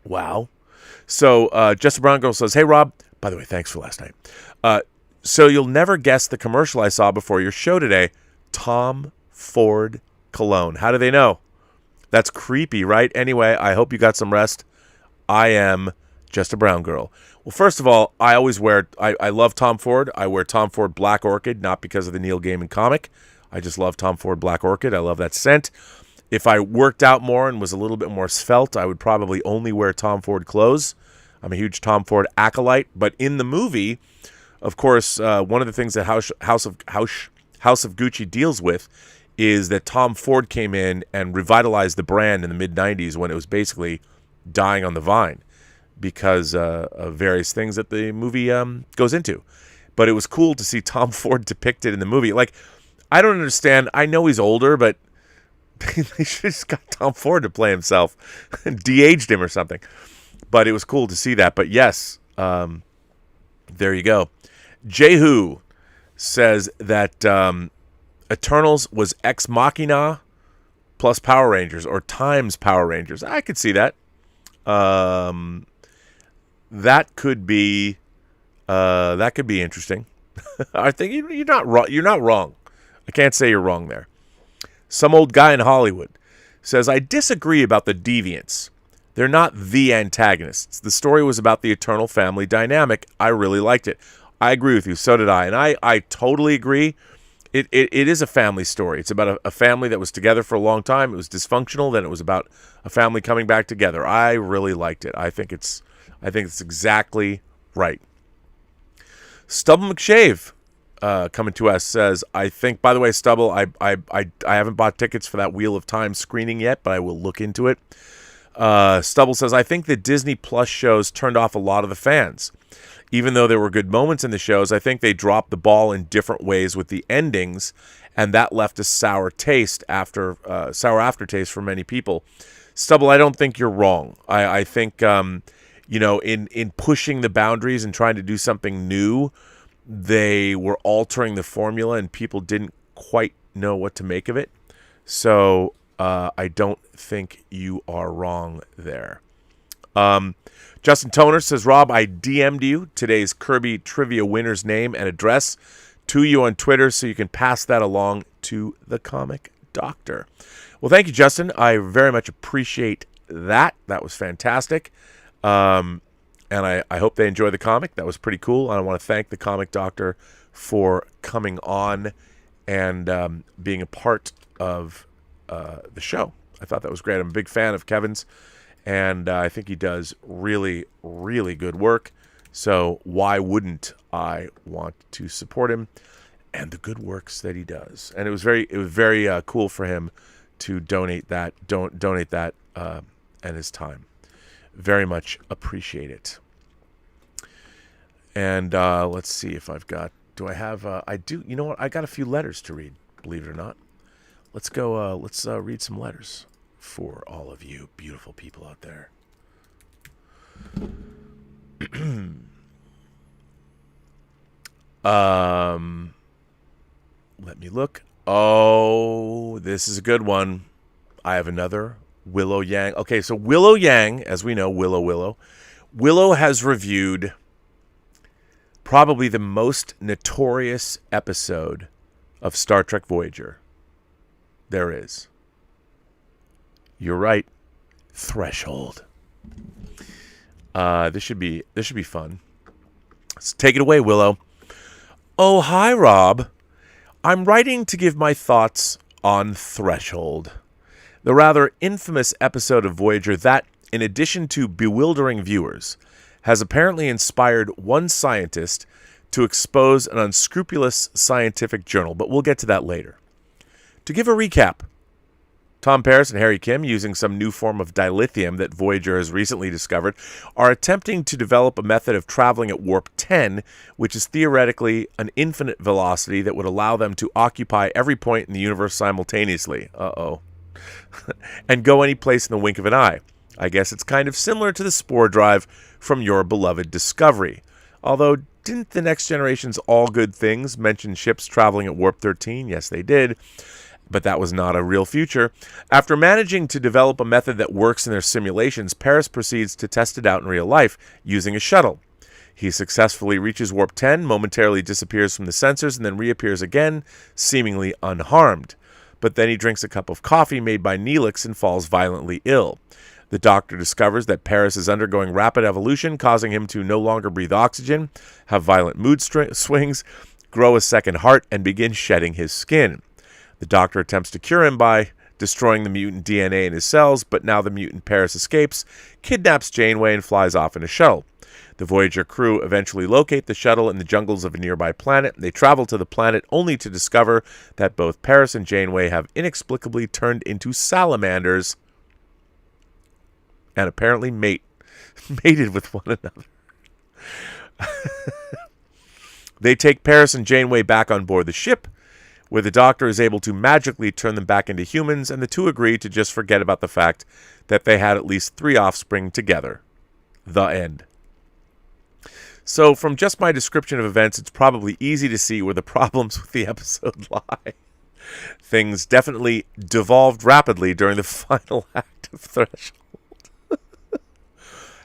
[SPEAKER 1] Wow. So Justin Brown Girl says, "Hey Rob, by the way, thanks for last night. So you'll never guess the commercial I saw before your show today. Tom Ford cologne. How do they know? That's creepy, right? Anyway, I hope you got some rest. I am just a brown girl." Well, first of all, I always wear, I love Tom Ford. I wear Tom Ford Black Orchid, not because of the Neil Gaiman comic. I just love Tom Ford Black Orchid. I love that scent. If I worked out more and was a little bit more svelte, I would probably only wear Tom Ford clothes. I'm a huge Tom Ford acolyte. But in the movie, of course, one of the things that House of Gucci deals with is that Tom Ford came in and revitalized the brand in the mid-'90s when it was basically dying on the vine because of various things that the movie goes into. But it was cool to see Tom Ford depicted in the movie. Like, I don't understand. I know he's older, but they should have just got Tom Ford to play himself and de-aged him or something. But it was cool to see that. But yes, there you go. Jehu says that Eternals was Ex Machina plus Power Rangers or times Power Rangers. I could see that. That could be interesting. I think you're not wrong. You're not wrong. I can't say you're wrong there. Some old guy in Hollywood says, "I disagree about the Deviants. They're not the antagonists. The story was about the eternal family dynamic. I really liked it." I agree with you. So did I. And I totally agree. It is a family story. It's about a family that was together for a long time. It was dysfunctional. Then it was about a family coming back together. I really liked it. I think it's exactly right. Stubble McShave coming to us says, "I think, by the way, Stubble, I haven't bought tickets for that Wheel of Time screening yet, but I will look into it." Stubble says, "I think the Disney Plus shows turned off a lot of the fans. Even though there were good moments in the shows, I think they dropped the ball in different ways with the endings, and that left a sour aftertaste for many people." Stubble, I don't think you're wrong. I think, in pushing the boundaries and trying to do something new, they were altering the formula and people didn't quite know what to make of it. So I don't think you are wrong there. Justin Toner says, "Rob, I DM'd you today's Kirby Trivia winner's name and address to you on Twitter so you can pass that along to the Comic Doctor." Well, thank you, Justin. I very much appreciate that. That was fantastic. And I hope they enjoy the comic. That was pretty cool. And I want to thank the Comic Doctor for coming on and being a part of the show. I thought that was great. I'm a big fan of Kevin's, and I think he does really, really good work. So why wouldn't I want to support him and the good works that he does? And it was very cool for him to donate that and his time. Very much appreciate it. And let's see if I've got. Do I have? I do. You know what? I got a few letters to read. Believe it or not. Let's go. Let's read some letters for all of you beautiful people out there. Let me look. Oh, this is a good one. I have another Willow Yang. Okay, so Willow Yang, as we know, Willow has reviewed probably the most notorious episode of Star Trek Voyager there is. You're right. Threshold. This should be fun. Let's take it away, Willow. "Oh, hi, Rob. I'm writing to give my thoughts on Threshold, the rather infamous episode of Voyager that, in addition to bewildering viewers, has apparently inspired one scientist to expose an unscrupulous scientific journal, but we'll get to that later. To give a recap, Tom Paris and Harry Kim, using some new form of dilithium that Voyager has recently discovered, are attempting to develop a method of traveling at warp 10, which is theoretically an infinite velocity that would allow them to occupy every point in the universe simultaneously. And go any place in the wink of an eye. I guess it's kind of similar to the spore drive from your beloved Discovery. Although, didn't the Next Generation's All Good Things mention ships traveling at warp 13? Yes, they did. But that was not a real future. After managing to develop a method that works in their simulations, Paris proceeds to test it out in real life using a shuttle. He successfully reaches warp 10, momentarily disappears from the sensors, and then reappears again, seemingly unharmed. But then he drinks a cup of coffee made by Neelix and falls violently ill. The Doctor discovers that Paris is undergoing rapid evolution, causing him to no longer breathe oxygen, have violent mood swings, grow a second heart, and begin shedding his skin. The Doctor attempts to cure him by destroying the mutant DNA in his cells, but now the mutant Paris escapes, kidnaps Janeway, and flies off in a shuttle. The Voyager crew eventually locate the shuttle in the jungles of a nearby planet. They travel to the planet only to discover that both Paris and Janeway have inexplicably turned into salamanders and apparently mated with one another. They take Paris and Janeway back on board the ship, where the Doctor is able to magically turn them back into humans, and the two agree to just forget about the fact that they had at least 3 offspring together. The end. So, from just my description of events, it's probably easy to see where the problems with the episode lie. Things definitely devolved rapidly during the final act of Threshold.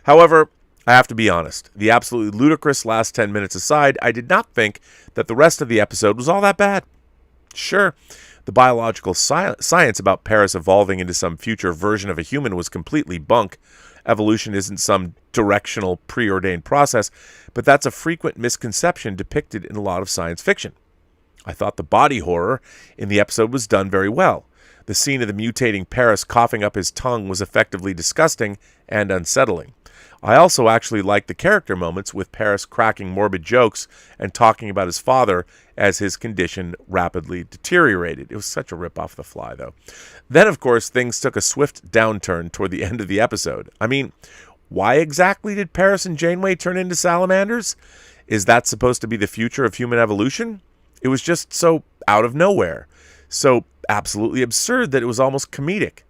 [SPEAKER 1] However, I have to be honest. The absolutely ludicrous last 10 minutes aside, I did not think that the rest of the episode was all that bad. Sure, the biological science about Paris evolving into some future version of a human was completely bunk. Evolution isn't some directional, preordained process, but that's a frequent misconception depicted in a lot of science fiction. I thought the body horror in the episode was done very well. The scene of the mutating Paris coughing up his tongue was effectively disgusting and unsettling. I also actually liked the character moments with Paris cracking morbid jokes and talking about his father as his condition rapidly deteriorated. It was such a rip off the fly, though. Then, of course, things took a swift downturn toward the end of the episode. I mean, why exactly did Paris and Janeway turn into salamanders? Is that supposed to be the future of human evolution? It was just so out of nowhere. So absolutely absurd that it was almost comedic.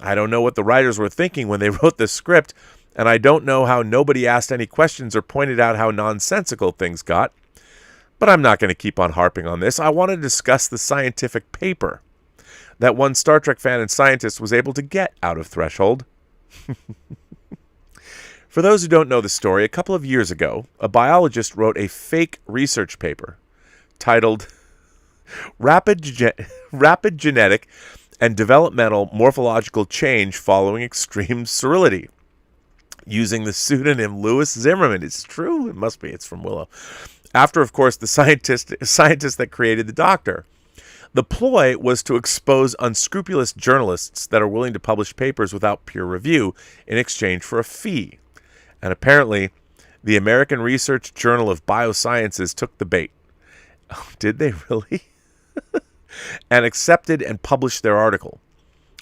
[SPEAKER 1] I don't know what the writers were thinking when they wrote this script, and I don't know how nobody asked any questions or pointed out how nonsensical things got. But I'm not going to keep on harping on this. I want to discuss the scientific paper that one Star Trek fan and scientist was able to get out of Threshold. For those who don't know the story, a couple of years ago, a biologist wrote a fake research paper titled Rapid Genetic and Developmental Morphological Change Following Extreme Sterility, using the pseudonym Louis Zimmerman. It's true. It must be. It's from Willow. After, of course, the scientist that created the Doctor. The ploy was to expose unscrupulous journalists that are willing to publish papers without peer review in exchange for a fee. And apparently, the American Research Journal of Biosciences took the bait. Oh, did they really? And accepted and published their article.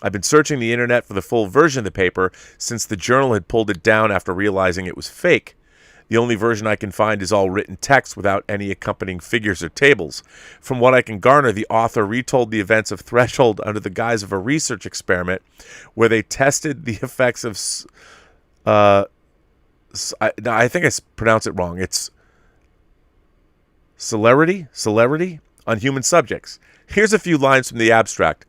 [SPEAKER 1] I've been searching the internet for the full version of the paper since the journal had pulled it down after realizing it was fake. The only version I can find is all written text without any accompanying figures or tables. From what I can garner, the author retold the events of Threshold under the guise of a research experiment where they tested the effects of... I think I pronounced it wrong. It's celerity on human subjects. Here's a few lines from the abstract.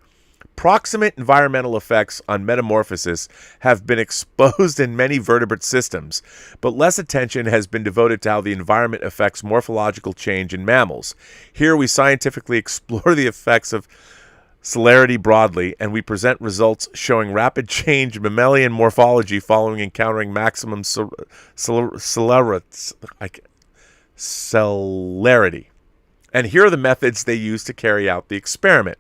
[SPEAKER 1] Proximate environmental effects on metamorphosis have been exposed in many vertebrate systems, but less attention has been devoted to how the environment affects morphological change in mammals. Here we scientifically explore the effects of celerity broadly, and we present results showing rapid change in mammalian morphology following encountering maximum celerity. And here are the methods they use to carry out the experiment.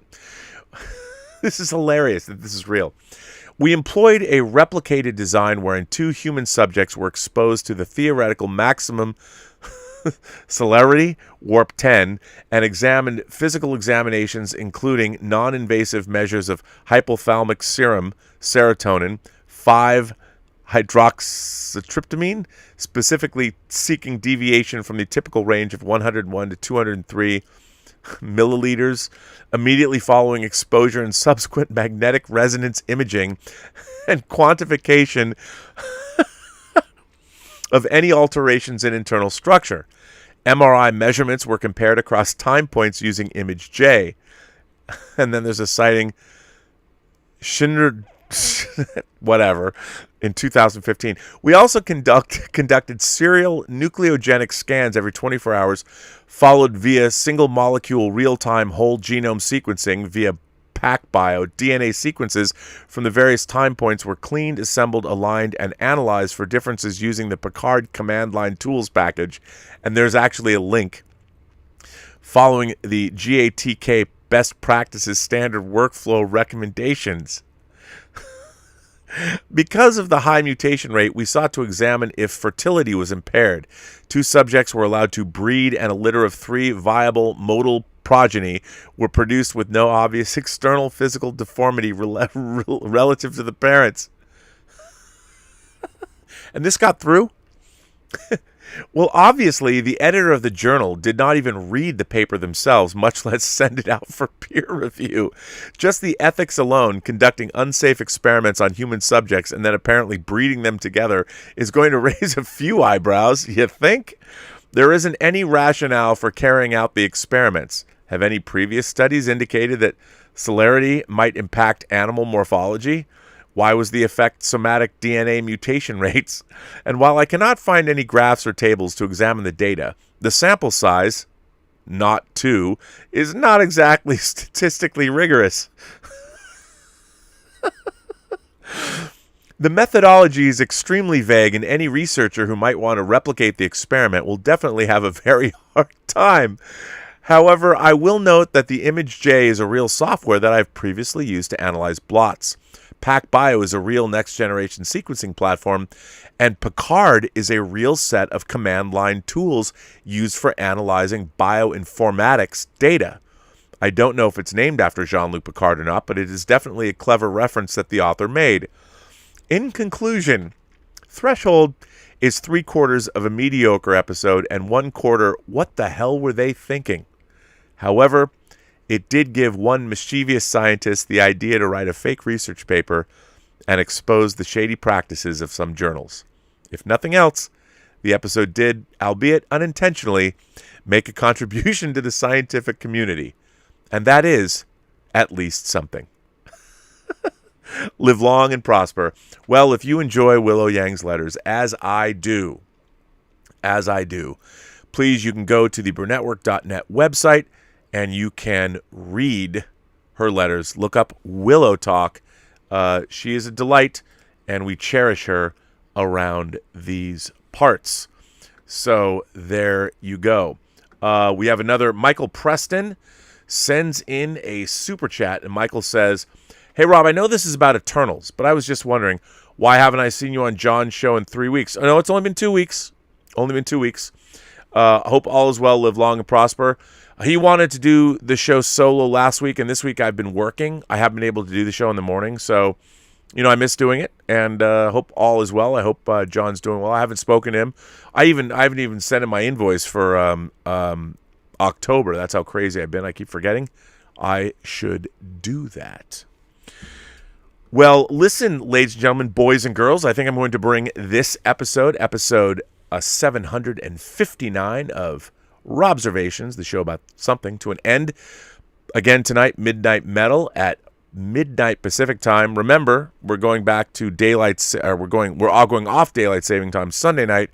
[SPEAKER 1] This is hilarious that this is real. We employed a replicated design wherein 2 human subjects were exposed to the theoretical maximum celerity, warp 10, and examined physical examinations including non-invasive measures of hypothalamic serum, serotonin, 5-hydroxytryptamine, specifically seeking deviation from the typical range of 101 to 203 milliliters, immediately following exposure and subsequent magnetic resonance imaging and quantification of any alterations in internal structure. MRI measurements were compared across time points using image J. And then there's a sighting Schindler whatever in 2015. We also conducted serial nucleogenic scans every 24 hours, followed via single molecule real-time whole genome sequencing via PacBio. DNA sequences from the various time points were cleaned, assembled, aligned, and analyzed for differences using the Picard command line tools package. And there's actually a link following the GATK best practices standard workflow recommendations. Because of the high mutation rate, we sought to examine if fertility was impaired. 2 subjects were allowed to breed, and a litter of 3 viable modal progeny were produced with no obvious external physical deformity relative to the parents. And this got through? Well, obviously, the editor of the journal did not even read the paper themselves, much less send it out for peer review. Just the ethics alone, conducting unsafe experiments on human subjects and then apparently breeding them together, is going to raise a few eyebrows, you think? There isn't any rationale for carrying out the experiments. Have any previous studies indicated that celerity might impact animal morphology? Why was the effect somatic DNA mutation rates? And while I cannot find any graphs or tables to examine the data, the sample size, not 2, is not exactly statistically rigorous. The methodology is extremely vague, and any researcher who might want to replicate the experiment will definitely have a very hard time. However, I will note that the Image J is a real software that I've previously used to analyze blots. PacBio is a real next-generation sequencing platform, and Picard is a real set of command line tools used for analyzing bioinformatics data. I don't know if it's named after Jean-Luc Picard or not, but it is definitely a clever reference that the author made. In conclusion, Threshold is 3/4 of a mediocre episode and 1/4 what the hell were they thinking? However, it did give one mischievous scientist the idea to write a fake research paper and expose the shady practices of some journals. If nothing else, the episode did, albeit unintentionally, make a contribution to the scientific community. And that is, at least, something. Live long and prosper. Well, if you enjoy Willow Yang's letters, as I do, please, you can go to the Burnettwork.net website and you can read her letters. Look up Willow Talk. She is a delight, and we cherish her around these parts. So there you go. We have another. Michael Preston sends in a super chat, and Michael says, "Hey, Rob, I know this is about Eternals, but I was just wondering, why haven't I seen you on John's show in 3 weeks?" Oh, no, it's only been 2 weeks. Hope all is well. Live long and prosper. He wanted to do the show solo last week, and this week I've been working. I haven't been able to do the show in the morning, so, I miss doing it, and hope all is well. I hope John's doing well. I haven't spoken to him. I haven't even sent him my invoice for October. That's how crazy I've been. I keep forgetting. I should do that. Well, listen, ladies and gentlemen, boys and girls, I think I'm going to bring this episode 759 of Robservations, the show about something, to an end. Again tonight, Midnight Metal at midnight Pacific time. Remember, we're going back to we're all going off daylight saving time Sunday night,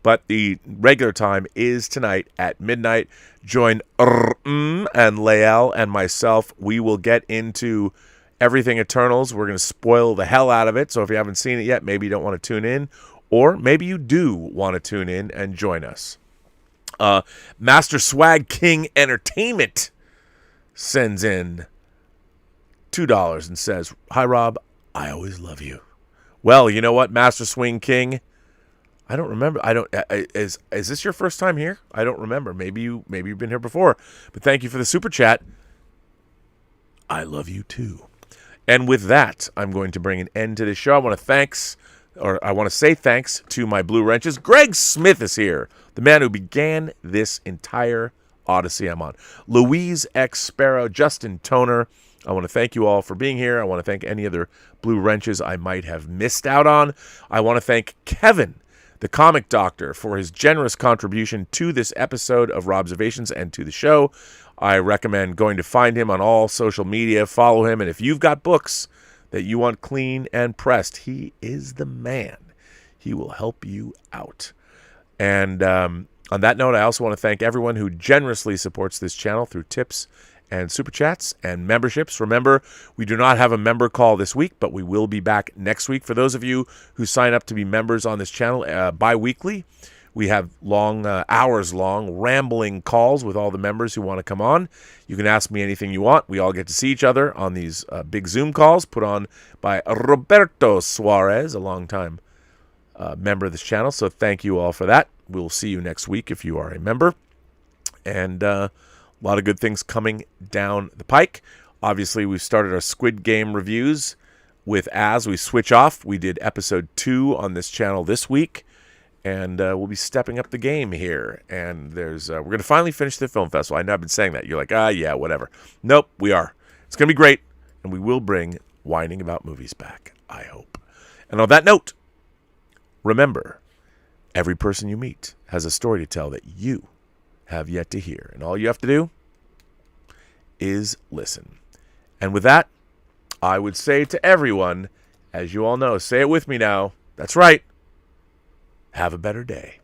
[SPEAKER 1] but the regular time is tonight at midnight. Join and Lael and myself. We will get into everything Eternals. We're going to spoil the hell out of it. So if you haven't seen it yet, maybe you don't want to tune in, or maybe you do want to tune in and join us. Master Swag King Entertainment sends in $2 and says, "Hi, Rob. I always love you. Well, you know what, Master Swing King? I don't remember. I don't. Is this your first time here? I don't remember. Maybe you've been here before. But thank you for the super chat. I love you too. And with that, I'm going to bring an end to this show. I want to say thanks to my Blue Wrenches. Greg Smith is here, the man who began this entire odyssey I'm on. Louise X Sparrow, Justin Toner. I want to thank you all for being here. I want to thank any other Blue Wrenches I might have missed out on. I want to thank Kevin, the comic doctor, for his generous contribution to this episode of Robservations and to the show. I recommend going to find him on all social media, follow him, and if you've got books that you want clean and pressed, he is the man. He will help you out. And on that note, I also want to thank everyone who generously supports this channel through tips and super chats and memberships. Remember, we do not have a member call this week, but we will be back next week. For those of you who sign up to be members on this channel bi-weekly, we have hours-long, rambling calls with all the members who want to come on. You can ask me anything you want. We all get to see each other on these big Zoom calls put on by Roberto Suarez, a longtime member of this channel. So thank you all for that. We'll see you next week if you are a member. And a lot of good things coming down the pike. Obviously, we've started our Squid Game reviews with As We Switch Off. We did episode 2 on this channel this week. And we'll be stepping up the game here. And we're going to finally finish the film festival. I know I've been saying that. You're like, yeah, whatever. Nope, we are. It's going to be great. And we will bring whining about movies back, I hope. And on that note, remember, every person you meet has a story to tell that you have yet to hear. And all you have to do is listen. And with that, I would say to everyone, as you all know, say it with me now. That's right. Have a better day.